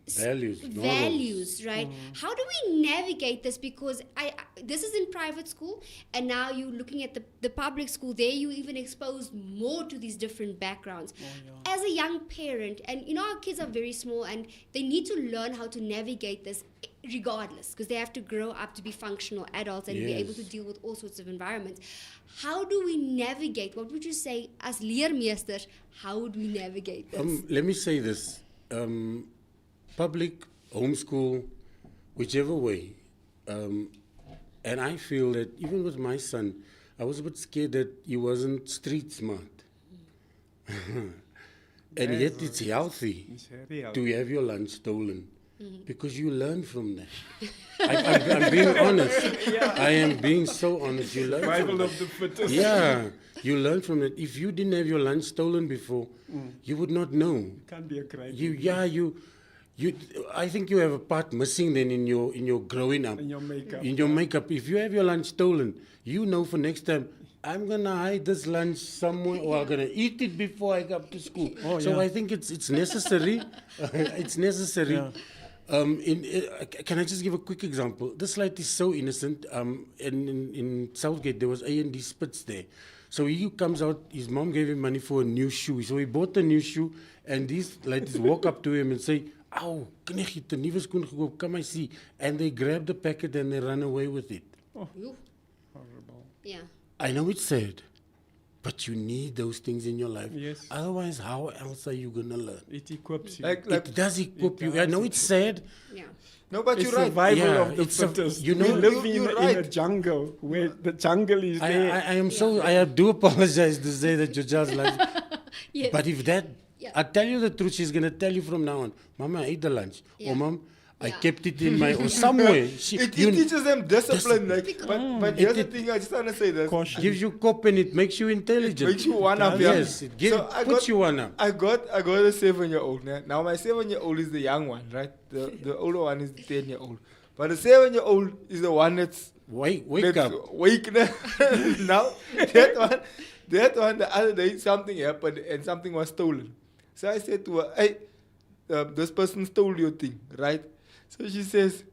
values, right? How do we navigate this? Because this is in private school, and now you're looking at the public school. There you even exposed more to these different backgrounds. As a young parent, and our kids are very small and they need to learn how to navigate this regardless, because they have to grow up to be functional adults and be able to deal with all sorts of environments. How do we navigate? What would you say as leermeesters, how would we navigate this? Let me say this. Public, homeschool, whichever way. And I feel that even with my son, I was a bit scared that he wasn't street smart. And yet it's healthy It's very to healthy. have your lunch stolen because you learn from that. I'm being honest. I am being so honest. You learn from Survival that. of the fittest. Yeah, you learn from it. If you didn't have your lunch stolen before, you would not know. Can't be a crime. I think you have a part missing then in your growing up. In your makeup. In your makeup. If you have your lunch stolen, you know for next time, I'm gonna hide this lunch somewhere, or I'm gonna eat it before I go up to school. Oh, So yeah. I think it's necessary. It's necessary. Can I just give a quick example? This light is so innocent. In Southgate, there was A&D Spitz there. So he comes out, his mom gave him money for a new shoe. So he bought a new shoe, and these ladies walk up to him and say, "Ow, kneggie, het 'n nuwe skoen gekoop, come I see." And they grab the packet and they run away with it. Ooh, Horrible. yeah. I know it's sad, but you need those things in your life. Yes. Otherwise, how else are you going to learn? It equips you. Like It does equip you. I does. know it's sad. Yeah. no, but it's you're right. survival Yeah, of the it's a- fittest. you know- we live you're in a right. jungle where the jungle is there. I am so, I do apologize to say that your child's life. Yes. But if that, Yeah. I tell you the truth, she's going to tell you from now on, Mama, I ate the lunch. Yeah. Or Mom, I Yeah. kept it in my, or somewhere. She It you- teaches them discipline. Like, but here's the It- thing, I just want to say this. Caution. gives you cop and it makes you intelligent. Makes you one up, yeah. Yes, it gives, So I puts got- you one up. I got a 7-year-old. Now my 7-year-old is the young one, right? The older one is the 10-year-old. But the 7-year-old is the one that's Wake that's up. Wake now. That one, the other day something happened and something was stolen. So I said to her, "Hey, this person stole your thing, right?" So she says,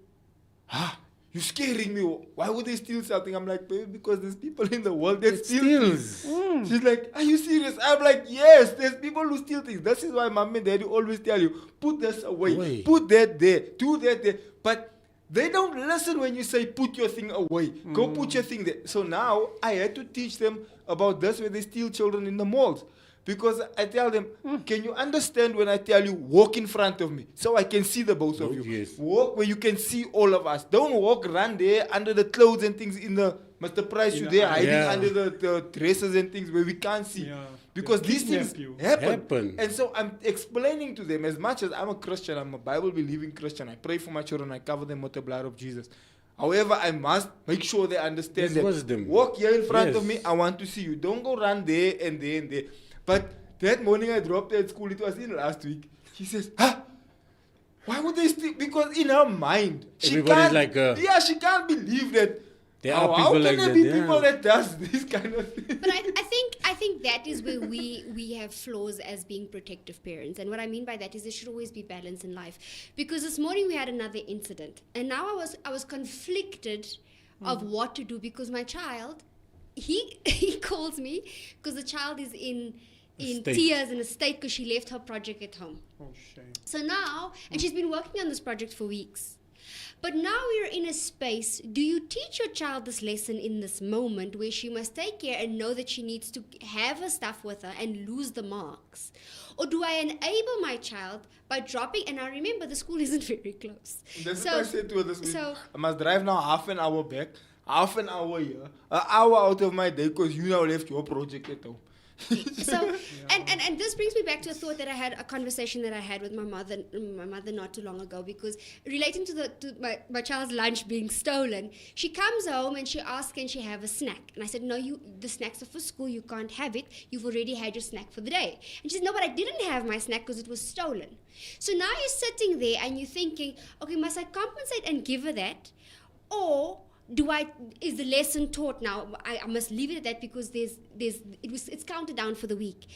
"You're scaring me. Why would they steal something?" I'm like, "Baby, because there's people in the world that It steal things." steals. She's like, "Are you serious?" I'm like, "Yes, there's people who steal things. This is why mommy and daddy always tell you, put this away, Away. put that there, do that there." But they don't listen when you say, put your thing away. Go put your thing there. So now I had to teach them about this when they steal children in the malls. Because I tell them, can you understand when I tell you, walk in front of me so I can see the both of Oh, you? yes. Walk where you can see all of us. Don't walk, run there under the clothes and things in the Mr. Price, you In there the- hiding Yeah. under the dresses and things where we can't see. Yeah. Because They these kidnap things you. Happen. And so I'm explaining to them, as much as I'm a Christian, I'm a Bible-believing Christian, I pray for my children, I cover them with the blood of Jesus. However, I must make sure they understand There's that. wisdom. Walk here in front of Yes. me, I want to see you. Don't go run there and there and there. But that morning I dropped her at school, it was in last week. She says, why would they steal? Because in her mind, she Everybody's can't, like, yeah, she can't believe that. There how are how people can like there that, be yeah. people that does this kind of thing? But I think that is where we have flaws as being protective parents. And what I mean by that is there should always be balance in life. Because this morning we had another incident, and now I was conflicted of what to do because my child, he calls me because the child is in State. tears in a state because she left her project at home. Oh, shame. So now, and she's been working on this project for weeks. But now we're in a space, do you teach your child this lesson in this moment where she must take care and know that she needs to have her stuff with her and lose the marks? Or do I enable my child by dropping, and I remember the school isn't very close. That's So- what I said to her this week. so- I must drive now half an hour back, half an hour here, an hour out of my day because you now left your project at home. So and this brings me back to a thought that I had, a conversation that I had with my mother not too long ago, because relating to my child's lunch being stolen, she comes home and she asks, can she have a snack? And I said, no, the snacks are for school, you can't have it, you've already had your snack for the day. And she said, no, but I didn't have my snack because it was stolen. So now you're sitting there and you're thinking, okay, must I compensate and give her that, or is the lesson taught now? I must leave it at that because it's counted down for the week.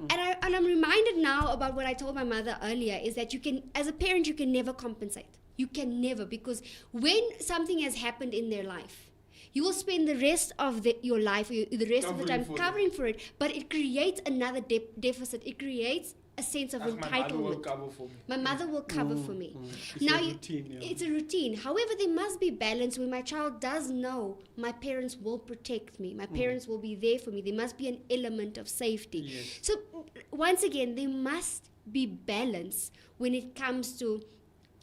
And I'm reminded now about what I told my mother earlier, is that you can, as a parent, you can never compensate. You can never, because when something has happened in their life, you will spend the rest of your life, the rest of the time covering for it, but it creates another deficit. It creates a sense of entitlement. My mother will cover for me. My mother will cover for me. It's Now a routine, yeah. it's a routine. However, there must be balance where my child does know my parents will protect me. My parents will be there for me. There must be an element of safety. Yes. So once again, there must be balance when it comes to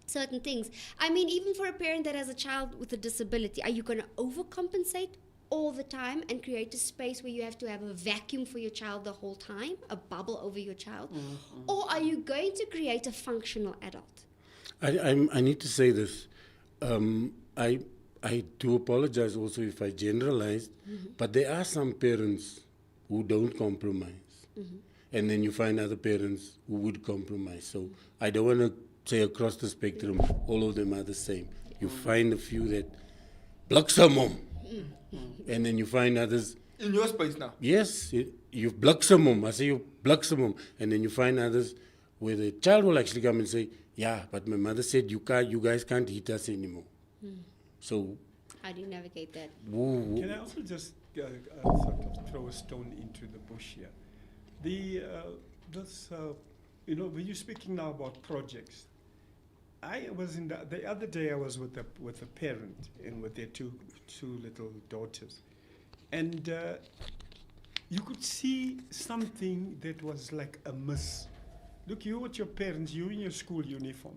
certain things. I mean, even for a parent that has a child with a disability, are you going to overcompensate all the time and create a space where you have to have a vacuum for your child the whole time, a bubble over your child? Or are you going to create a functional adult? I need to say this. I do apologize also if I generalized, but there are some parents who don't compromise. And then you find other parents who would compromise. So I don't want to say across the spectrum, all of them are the same. You find a few that block some mom. And then you find others. In your space now. Yes, you block some mom. I say you block some mom. And then you find others where the child will actually come and say, yeah, but my mother said you guys can't hit us anymore. So How do you navigate that? Can I also just sort of throw a stone into the bush here? When you're speaking now about projects, I was the other day. I was with a parent and with their two little daughters, and you could see something that was like a miss. Look, you with your parents, you in your school uniform,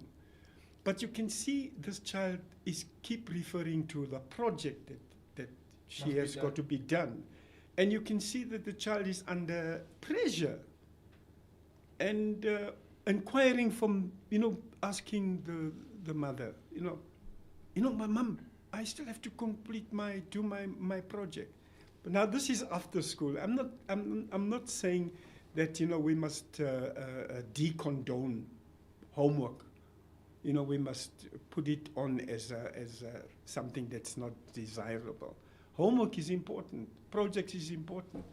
but you can see this child is keep referring to the project that she has got to be done, and you can see that the child is under pressure and inquiring from, asking the mother, my mom, I still have to do my project. But now this is after school. I'm not saying that we must decondone homework. We must put it on as something that's not desirable. Homework is important. Project is important.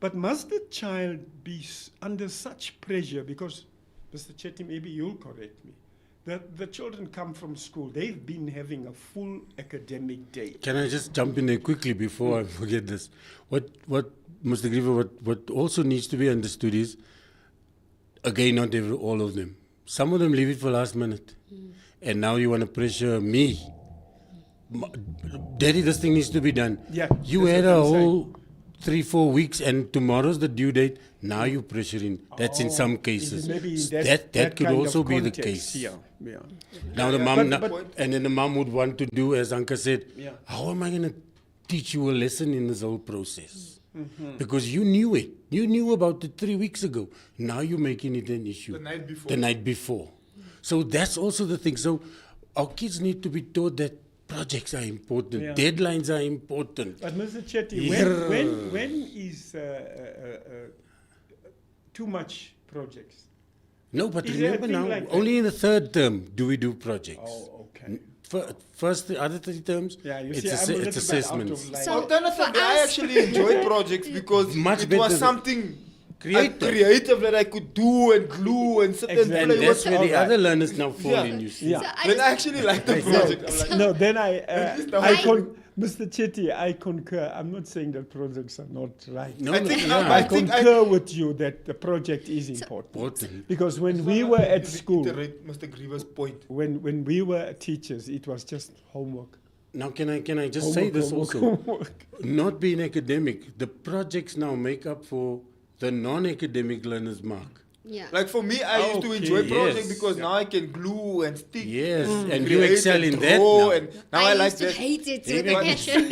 But must the child be under such pressure? Because, Mr. Chetty, maybe you'll correct me. The children come from school. They've been having a full academic day. Can I just jump in there quickly before I forget this? What Mr. Greaver, what also needs to be understood is, again, not all of them. Some of them leave it for last minute. And now you want to pressure me. Daddy, this thing needs to be done. Yeah, you had a whole 3-4 weeks and tomorrow's the due date. Now you're pressuring. That's in some cases. Maybe that could also be the context. case. Yeah. Now the mom, and then the mom would want to do, as Anka said, how am I going to teach you a lesson in this whole process? Because you knew it. You knew about it 3 weeks ago. Now you're making it an issue. The night before. So that's also the thing. So our kids need to be taught that projects are important. Deadlines are important. But Mr. Chetty, when is too much projects? No, but Is there a remember thing now, like that? only in the third term do we do projects. Oh, okay. First, the other 3 terms, Yeah, you it's, see, I'm a little bit assessments. out of line. So Alternatively, for I us- actually enjoyed projects because Much it was better something creative. creative that I could do and glue and sit Exactly. and And play that's with. where the Alright. other learners now fall Yeah. in, you see. Yeah. So I Then just- I actually liked the project. I'm like, No, then I- Mr. Chetty, I concur. I'm not saying that projects are not right. No, I think- yeah. I I think concur with you that the project is important. Important. Because when we were at school, reiterate Mr. Greaver's point. when we were teachers, it was just homework. Now, can I just say this also? Homework. Not being academic, the projects now make up for the non-academic learners' mark. Yeah. Like for me, I used to Okay, enjoy projects yes. because now I can glue and stick. Yes, and you create excel and in that draw now. And now I like used to that. hate it Yeah, with a but- passion.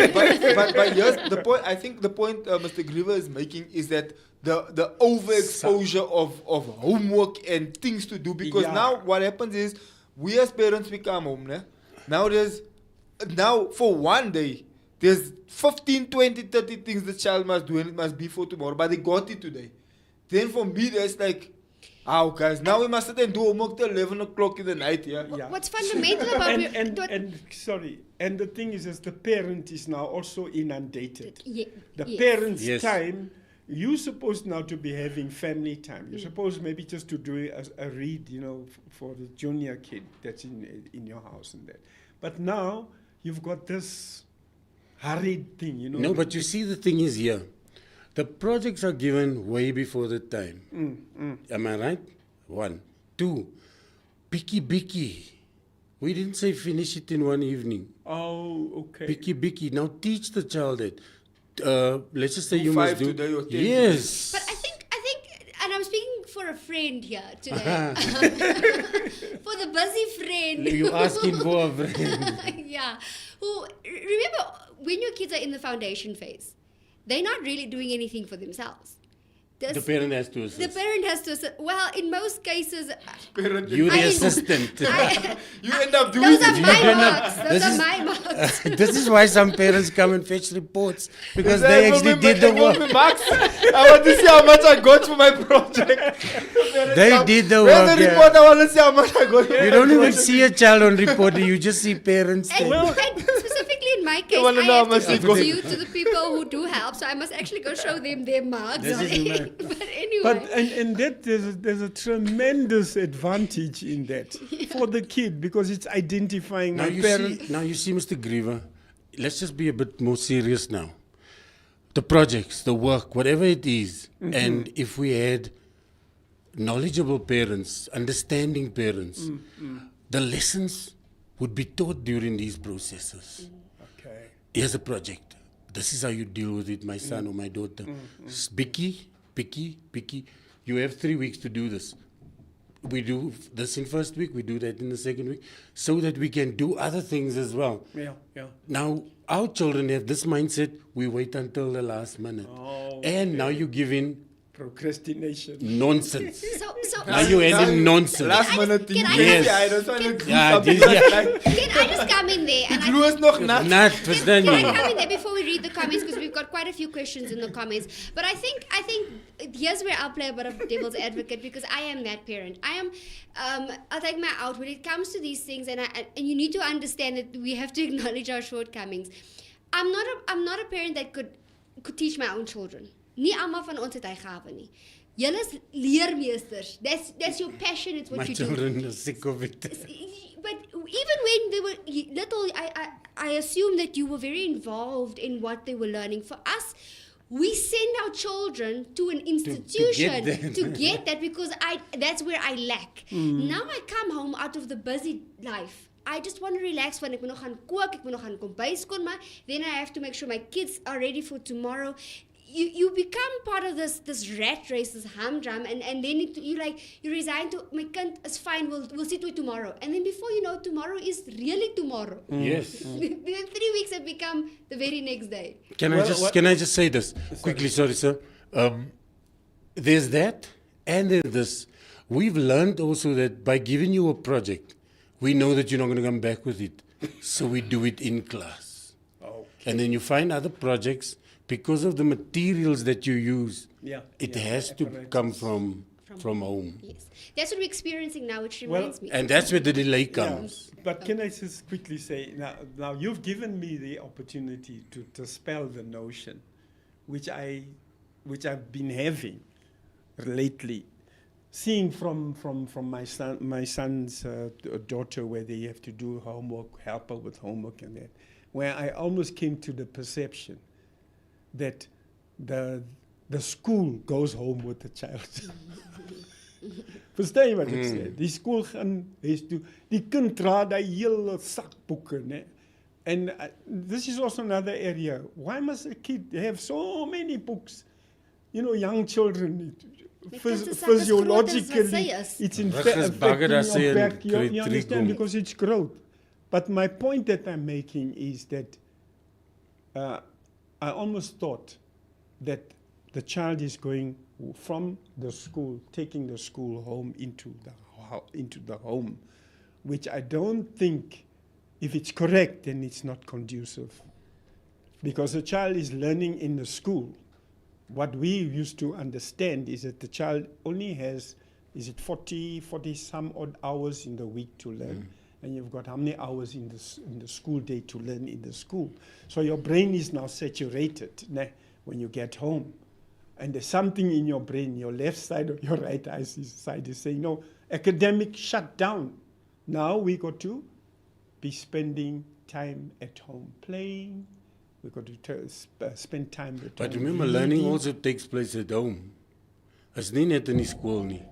but here's the point. I think the point Mr. Greaver is making is that the overexposure of homework and things to do, because Yeah. now what happens is we as parents, we come home now for one day there's 15, 20, 30 things the child must do and it must be for tomorrow, but they got it today. Then for me there's like, guys, now we must sit and do homework till 11 o'clock in the night. Yeah. What's fundamental about And the thing is, the parent is now also inundated. The yes. parent's Yes. time, you're supposed now to be having family time. You're supposed maybe just to do a read, for the junior kid that's in your house and that. But now you've got this hurried thing, No, but you see, the thing is here. The projects are given way before the time. Am I right? 1. 2, bicky. We didn't say finish it in one evening. Oh, okay. Bicky. Now teach the child that. Let's just say Do you 5 must do. today or 10 Yes. But I think, and I'm speaking for a friend here today, for the busy friend. You're asking for a friend. Yeah. Who remember when your kids are in the foundation phase, they're not really doing anything for themselves. The parent has to assist. The parent has to assist. Well, in most cases, You're the assistant. You end up doing those are it. my end up- marks. Those this are is- my marks. This is why some parents come and fetch reports, because I they actually remember did the they gave me work. marks. I want to see how much I got for my project. They did the Where's work. the yeah. report? I want to see how much I got. You don't even see a child on report, you just see parents. And, there. and specifically in my case, wanna I know how have to much give they got. due to the people who do help, so I must actually go show them their marks. This is right. But anyway. But and that there's a tremendous advantage in that for the kid, because it's identifying Now my you, parent. see, now you see, Mr. Greaver, let's just be a bit more serious now. The projects, the work, whatever it is, and if we had knowledgeable parents, understanding parents, the lessons would be taught during these processes. Okay. Here's a project. This is how you deal with it, my son or my daughter. Picky. You have 3 weeks to do this. We do this in first week, we do that in the second week, so that we can do other things as well. Yeah. Now, our children have this mindset, we wait until the last minute. Oh, And now you give in Procrastination. nonsense. So Now you add in nonsense. Last minute can I thing. just- I don't want to do Yeah, something this- that's like, can I just come in there and glue is nog nat. Not, verstaan Can I jy? come in there before we read the comments, because we've got quite a few questions in the comments. But I think here's where I'll play a bit of devil's advocate, because I am that parent. I'll take my out when it comes to these things, and you need to understand that we have to acknowledge our shortcomings. I'm not a parent that could teach my own children. Nie almal van ons het hy gawe nie. Julle is leermeesters. That's your passion. It's what My you do. children are sick of it. But even when they were little, I assume that you were very involved in what they were learning. For us, we send our children to an institution to get that, because that's where I lack. Now I come home out of the busy life. I just want to relax when ek moet nog gaan kook, ek moet nog gaan kombuis skoonmaak. Then I have to make sure my kids are ready for tomorrow. You become part of this rat race, this humdrum, and then you resign to, my kind is fine, we'll see to it tomorrow. And then before you know, tomorrow is really tomorrow. Yes. Then 3 weeks have become the very next day. Can I just say this quickly? Sorry, sir. There's that, and there's this. We've learned also that by giving you a project, we know that you're not going to come back with it, so we do it in class. Okay. And then you find other projects, because of the materials that you use. It has to come from home, Yes. That's what we're experiencing now, which Well, reminds me. and that's where the delay Yeah, comes. but can I just quickly say, now you've given me the opportunity to dispel the notion, which I've been having lately, seeing from my son's daughter, where they have to do homework, help her with homework and that, where I almost came to the perception that the school goes home with the child. Verstaan jy wat ek sê? Die skool gaan huis toe. Die kind dra daai hele sak boeke, né? And this is also another area. Why must a kid have so many books? You know, young children, physiologically, it's affecting your back. You understand? Because it's growth. But my point that I'm making is that I almost thought that the child is going from the school, taking the school home into the home, which I don't think, if it's correct, then it's not conducive. Because the child is learning in the school. What we used to understand is that the child only has, 40 some odd hours in the week to learn. And you've got how many hours in the school day to learn in the school. So your brain is now saturated when you get home. And there's something in your brain, your left side or your right side is saying, no, academic shut down. Now we got to be spending time at home playing. We got to spend time at home. But remember, learning also takes place at home. It's nie net in die skool nie.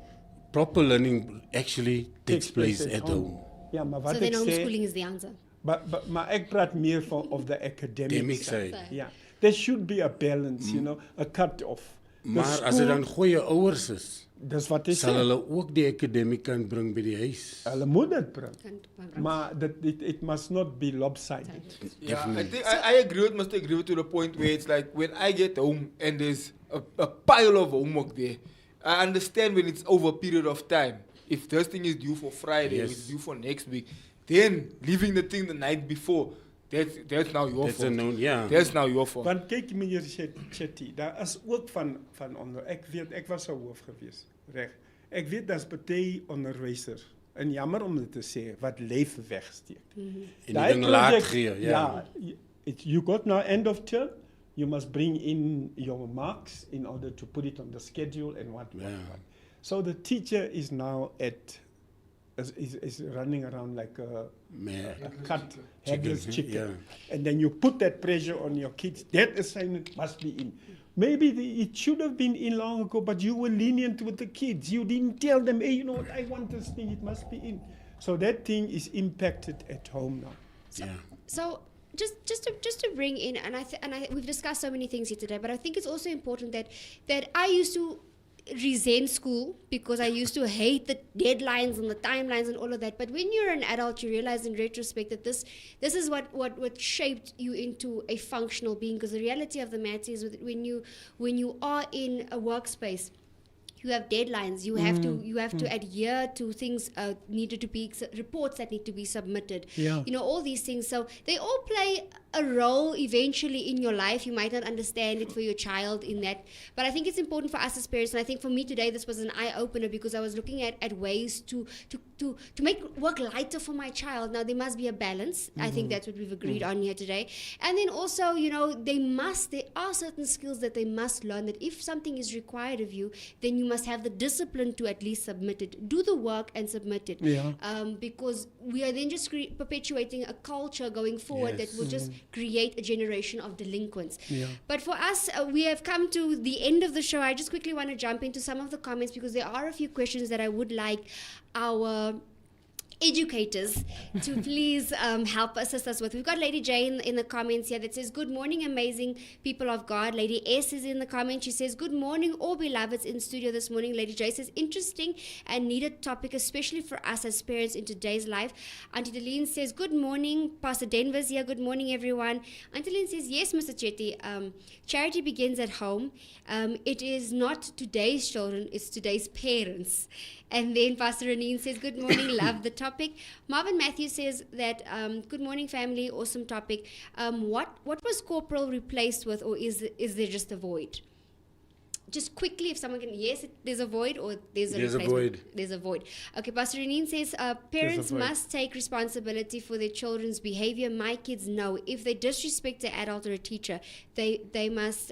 Proper learning actually takes place at home. Yeah, maar So wat then ek sê, homeschooling is the answer. maar ek praat meer of the academic Academic side. side. Yeah, there should be a balance, you know, a cut-off. Maar as dit dan goeie ouers is, Dis wat hy sal sê. hulle ook die akademie kan bring by die huis. Hulle moet dit bring. Kan- Maar it must not be lopsided. Yeah, I think I agree with Mr. Greaver to the point where it's like when I get home and there's a pile of homework there, I understand when it's over a period of time. If this thing is due for Friday, Yes. or it's due for next week, then leaving the thing the night before, that's now your That's a fault. known, yeah. That's now your fault. Want kyk meneer Chetty, daar is ook van onder. Ek was 'n hoof gewees, reg. Ek weet daar's baie onderwysers en jammer om dit te sê wat lyf wegsteek. En die ding laat gee, ja. You got now end of term, you must bring in your marks in order to put it on the schedule and what. So the teacher is now is running around like a cut headless chicken. And then you put that pressure on your kids. That assignment must be in. Maybe it should have been in long ago, but you were lenient with the kids. You didn't tell them, hey, you know what, I want this thing, it must be in. So that thing is impacted at home now. So just to bring in, and we've discussed so many things here today, but I think it's also important that I used to resent school because I used to hate the deadlines and the timelines and all of that. But when you're an adult, you realize in retrospect that this is what shaped you into a functional being. Because the reality of the matter is when you are in a workspace, you have deadlines. You have to adhere to things needed to be reports that need to be submitted. Yeah. You know, all these things. So they all play a role eventually in your life. You might not understand it for your child in that, but I think it's important for us as parents. And I think for me today, this was an eye opener because I was looking at ways to make work lighter for my child. Now there must be a balance. I think that's what we've agreed on here today. And then also, you know, there are certain skills that they must learn, that if something is required of you, then you must have the discipline to at least submit it. Do the work and submit it. Yeah. Because we are then just perpetuating a culture going forward that will just create a generation of delinquents. Yeah. But for us, we have come to the end of the show. I just quickly want to jump into some of the comments because there are a few questions that I would like our educators to please help assist us with. We've got Lady Jane in the comments here that says, good morning, amazing people of God. Lady S is in the comment. She says, good morning, all beloveds in studio this morning. Lady J says, interesting and needed topic, especially for us as parents in today's life. Auntie Deline says, good morning. Pastor Denver's here. Good morning, everyone. Auntie Deline says, yes, Mr. Chetty, charity begins at home. It is not today's children, it's today's parents. And then Pastor Raneen says, good morning, love the topic. Marvin Matthews says that, good morning, family, awesome topic. What was corporal replaced with, or is there just a void? Just quickly, if someone can, yes, there's a void, or there's a replacement. There's a void. Okay, Pastor Raneen says, parents must take responsibility for their children's behavior. My kids know if they disrespect an adult or a teacher, they must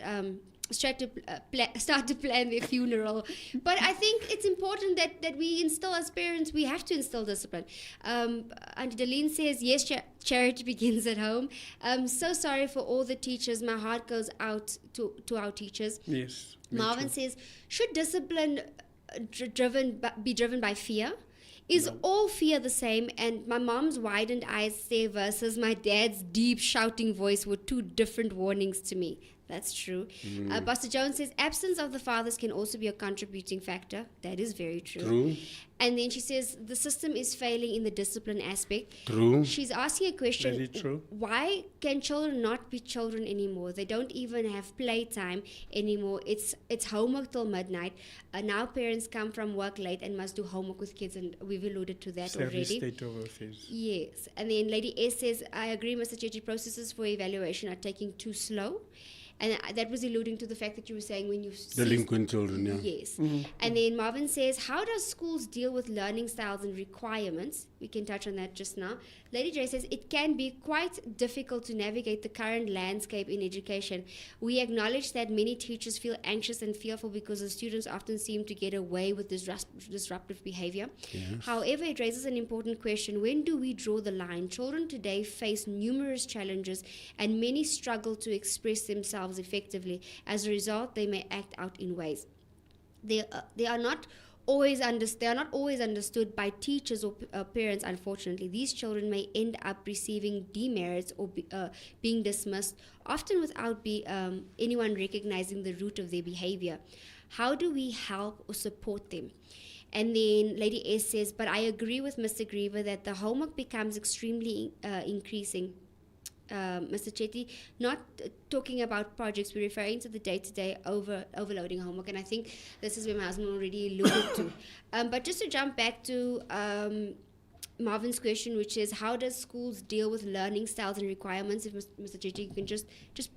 start to plan their funeral. But I think it's important that we instill, as parents, we have to instill discipline. Auntie Deline says, yes, charity begins at home. I'm so sorry for all the teachers. My heart goes out to our teachers. Yes. Marvin says, should discipline be driven by fear? Is all fear the same? And my mom's widened eyes say versus my dad's deep shouting voice were two different warnings to me. That's true. Pastor Jones says, absence of the fathers can also be a contributing factor. That is very true. And then she says, the system is failing in the discipline aspect. True. She's asking a question. Very true. Why can children not be children anymore? They don't even have playtime anymore. It's homework till midnight. Now parents come from work late and must do homework with kids, and we've alluded to that already. State of affairs. Yes. And then Lady S says, I agree, Mr. Chetty, processes for evaluation are taking too slow. And that was alluding to the fact that you were saying when you delinquent children, yeah. Yes. And then Marvin says, how does schools deal with learning styles and requirements? We can touch on that just now. Lady J says, it can be quite difficult to navigate the current landscape in education. We acknowledge that many teachers feel anxious and fearful because the students often seem to get away with disruptive behavior. Yes. However, it raises an important question. When do we draw the line? Children today face numerous challenges and many struggle to express themselves effectively. As a result, they may act out in ways. They are not they are not always understood by teachers or parents. Unfortunately, these children may end up receiving demerits or being dismissed, often without anyone recognizing the root of their behavior. How do we help or support them? And then Lady S says, but I agree with Mr. Greaver that the homework becomes extremely increasing. Mr. Chetty, not talking about projects, we're referring to the day-to-day overloading homework, and I think this is where my husband already alluded to. But just to jump back to Marvin's question, which is how does schools deal with learning styles and requirements? If Mr. Chetty, you can just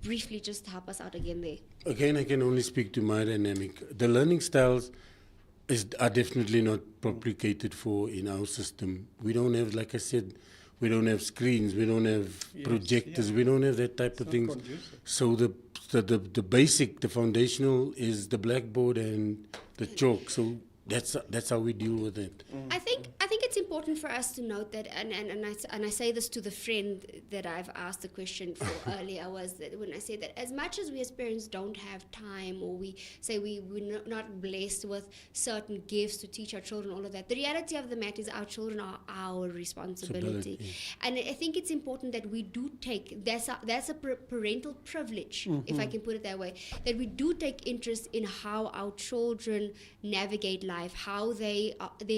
briefly just help us out again there. Again, I can only speak to my dynamic. The learning styles are definitely not properly catered for in our system. We don't have, like I said, we don't have screens, we don't have projectors, we don't have that type of things. So the basic, the foundational is the blackboard and the chalk. So that's how we deal with it. I think it's important for us to note that, and I say this to the friend that I've asked the question for earlier, was that when I say that as much as we as parents don't have time, or we say we're not blessed with certain gifts to teach our children, all of that, the reality of the matter is our children are our responsibility. And I think it's important that we do take, that's a parental privilege, if I can put it that way, that we do take interest in how our children navigate life, how their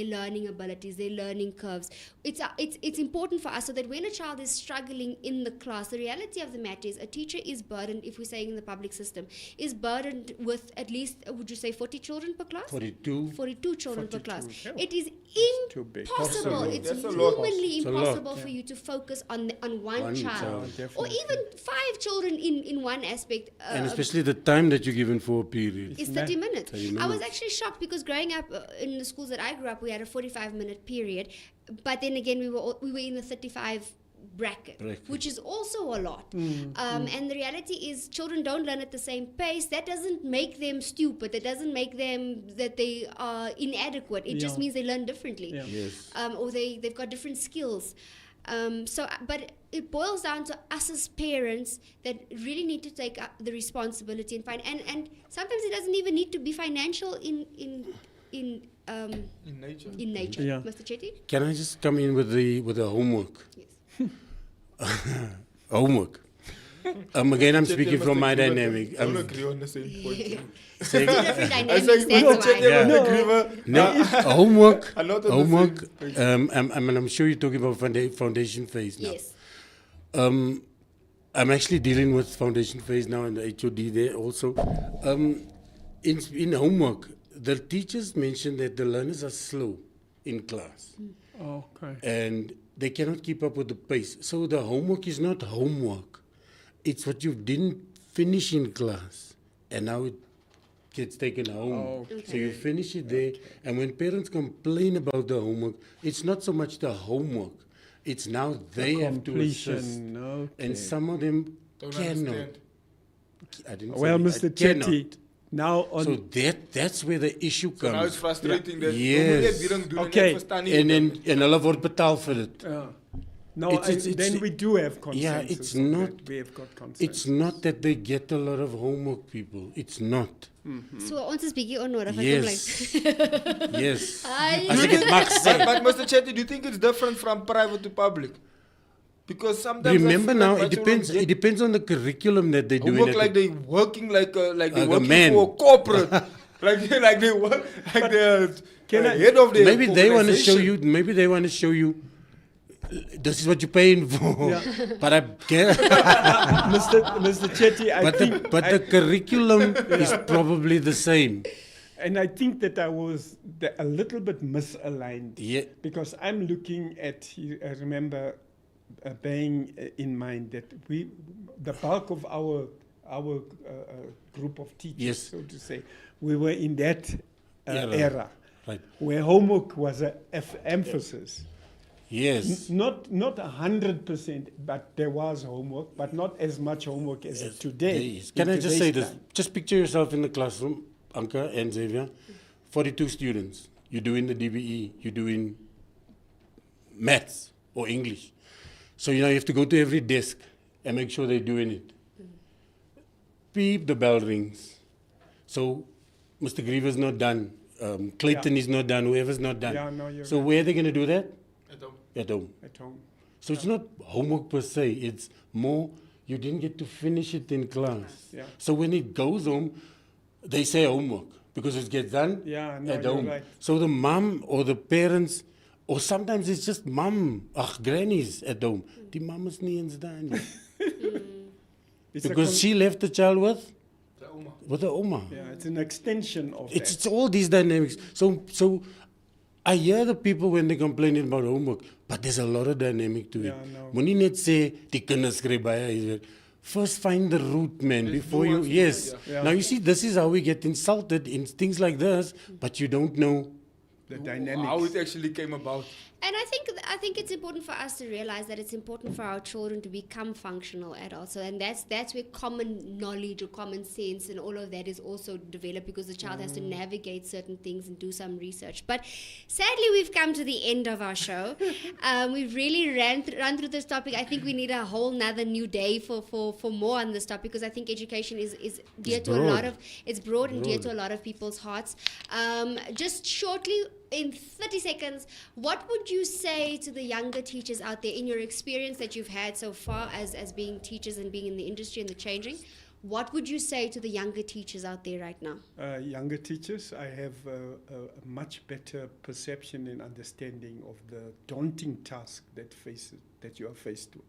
learning abilities, their learning curves. It's important for us so that when a child is struggling in the class, the reality of the matter is a teacher is burdened, if we're saying in the public system, is burdened with at least, would you say 40 children per class? 42 children per class. Yeah. It is too big. impossible. It's That's a lot. humanly It's a impossible lot. for you to focus on one child. child. Or even 5 children in one aspect. and especially the time that you're given for a period. It's 30 minutes. 30 I was minutes. actually shocked because growing up in the schools that I grew up, we had a 45-minute period. But then again, we were in the 35 bracket, which is also a lot. And the reality is children don't learn at the same pace. That doesn't make them stupid. That doesn't make them that they are inadequate. It just means they learn differently. Yes. Or they've got different skills. But it boils down to us as parents that really need to take up the responsibility and find. And sometimes it doesn't even need to be financial in nature. in nature. Yeah. Mr. Chetty? Can I just come in with the homework? Yes. Homework. Again, I'm speaking from my dynamic. I don't agree on the same point. Saying, Different I dynamics, say, that's why. no, homework. I'm not on the Homework. same page. I'm sure you're talking about foundation phase now. Yes. I'm actually dealing with foundation phase now and the HOD there also. In homework, the teachers mentioned that the learners are slow in class. Okay. And they cannot keep up with the pace. So the homework is not homework. It's what you didn't finish in class. And now it gets taken home. Okay. So you finish it there. And when parents complain about the homework, it's not so much the homework. It's now they have to assist. Okay. And some of them Don't cannot. understand. I didn't Well, say Mr. cannot. Chetty, now on. So that's where the issue So now it's comes. frustrating that Yes. Okay. And hulle word betaal vir dit. No, then we do have consensus. Yeah, it's on not- that. We have got consensus. It's not that they get a lot of homework, people. It's not. So ons is bietjie onnodig. Yes. Yes. Ai. As ek dit mag sê. But Mr. Chetty, do you think it's different from private to public? Because sometimes Remember I feel now, like my it depends. children It depends on the curriculum that they get do. homework like they working like they Like a working man. for a corporate, like they work like they're head of the Maybe they want to show organization. you. Maybe they want to show you. This is what you're paying for. Yeah. But I can't. Mr. Chetty, I think. But the curriculum is probably the same. And I think that I was a little bit misaligned. Yeah. Because I'm looking at, I remember bearing in mind that the bulk of our group of teachers, Yes. so to say, we were in that era Right. where homework was an emphasis. Yes. Not 100%, but there was homework, but not as much homework as today. Yes. Can in I just say today's this? time. Just picture yourself in the classroom, Anka and Xavier, 42 students. You're doing the DBE, you're doing maths or English. So, you have to go to every desk and make sure they're doing it. Beep, the bell rings. So, Mr. Greaver's not done. Clayton is not done, whoever's not done. Yeah, no, you're So right. where are they going to do that? At home. At home. At home. So it's not homework per se, it's more you didn't get to finish it in class. Yeah. So when it goes home, they say homework because it gets done Yeah, no, at you're home. right. So the mom or the parents, or sometimes it's just mom, grannies at home. Die mom is nie eens daar nie. It's a Because she left the child with the oma. yeah, it's an extension of that. It's all these dynamics. So I hear the people when they complain about homework, but there's a lot of dynamic to it. Yeah, no. Moenie net sê die kinders skryf baie huiswerk. First find the root, man, before you. Yes. Yeah. Now you see, this is how we get insulted in things like this, but you don't know. The dynamics. How it actually came about. And I think it's important for us to realize that it's important for our children to become functional adults. So, and that's where common knowledge or common sense and all of that is also developed, because the child has to navigate certain things and do some research. But sadly, we've come to the end of our show. We've really run through this topic. I think we need a whole nother new day for more on this topic, because I think education is dear to a lot of, it's broad and dear to a lot of people's hearts. Just shortly, in 30 seconds, what would you say to the younger teachers out there, in your experience that you've had so far as being teachers and being in the industry and the changing? What would you say to the younger teachers out there right now? Younger teachers, I have a much better perception and understanding of the daunting task that you are faced with.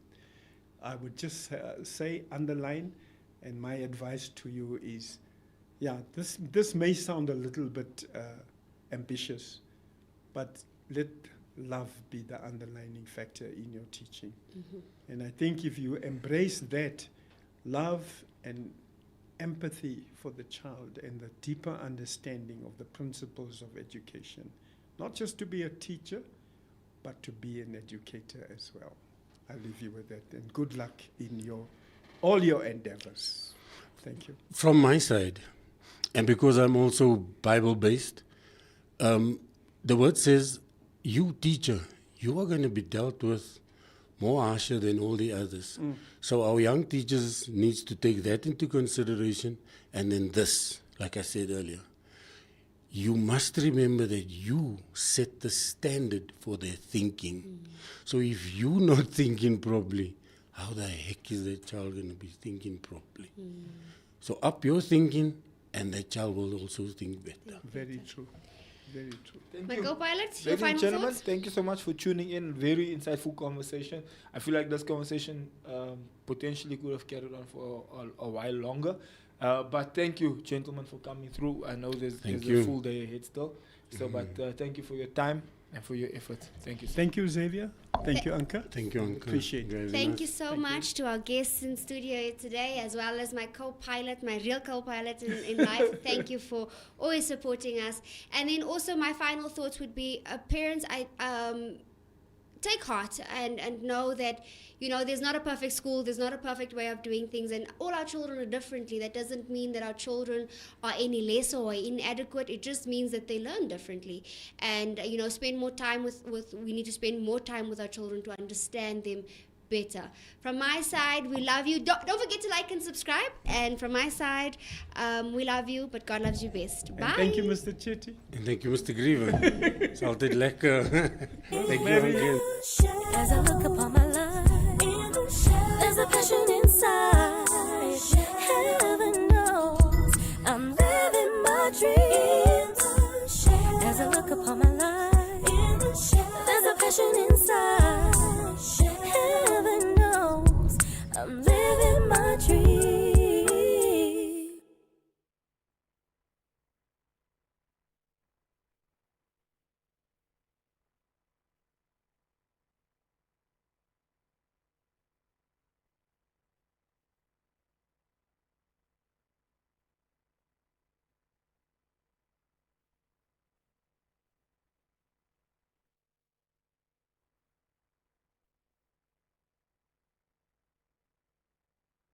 I would just say, underline, and my advice to you is, yeah, this may sound a little bit ambitious, but let love be the underlining factor in your teaching. And I think if you embrace that, love and empathy for the child and the deeper understanding of the principles of education, not just to be a teacher, but to be an educator as well. I'll leave you with that, and good luck in all your endeavors. Thank you. From my side, and because I'm also Bible-based, the word says, you teacher, you are going to be dealt with more harsher than all the others. So our young teachers needs to take that into consideration. And then this, like I said earlier, you must remember that you set the standard for their thinking. So if you're not thinking properly, how the heck is that child going to be thinking properly? So up your thinking, and that child will also think better. Very true. Very true. Thank My you. co-pilots, your Ladies and final gentlemen, thoughts? thank you so much for tuning in. Very insightful conversation. I feel like this conversation potentially could have carried on for a while longer. But thank you, gentlemen, for coming through. I know there's you. a full day ahead still. So, but thank you for your time and for your effort. Thank you. Thank you, Xavier. Thank you, Anka. Thank you, Uncle. Appreciate it. Very Thank nice. you so much to our guests in studio today, as well as my co-pilot, my real co-pilot in life. Thank you for always supporting us. And then also my final thoughts would be, parents, take heart and know that, there's not a perfect school, there's not a perfect way of doing things, and all our children are differently. That doesn't mean that our children are any less or inadequate. It just means that they learn differently. And, spend more time we need to spend more time with our children to understand them better. From my side, we love you. Don't forget to like and subscribe. And from my side, we love you, but God loves you best. Bye. And thank you, Mr. Chetty. En thank you, Mr. Greaver. It's altijd lekker. Thank you again. As I look upon my life, there's a passion inside. Heaven knows I'm living my dreams. As I look upon my life, there's a passion inside. Heaven knows I'm living my dreams.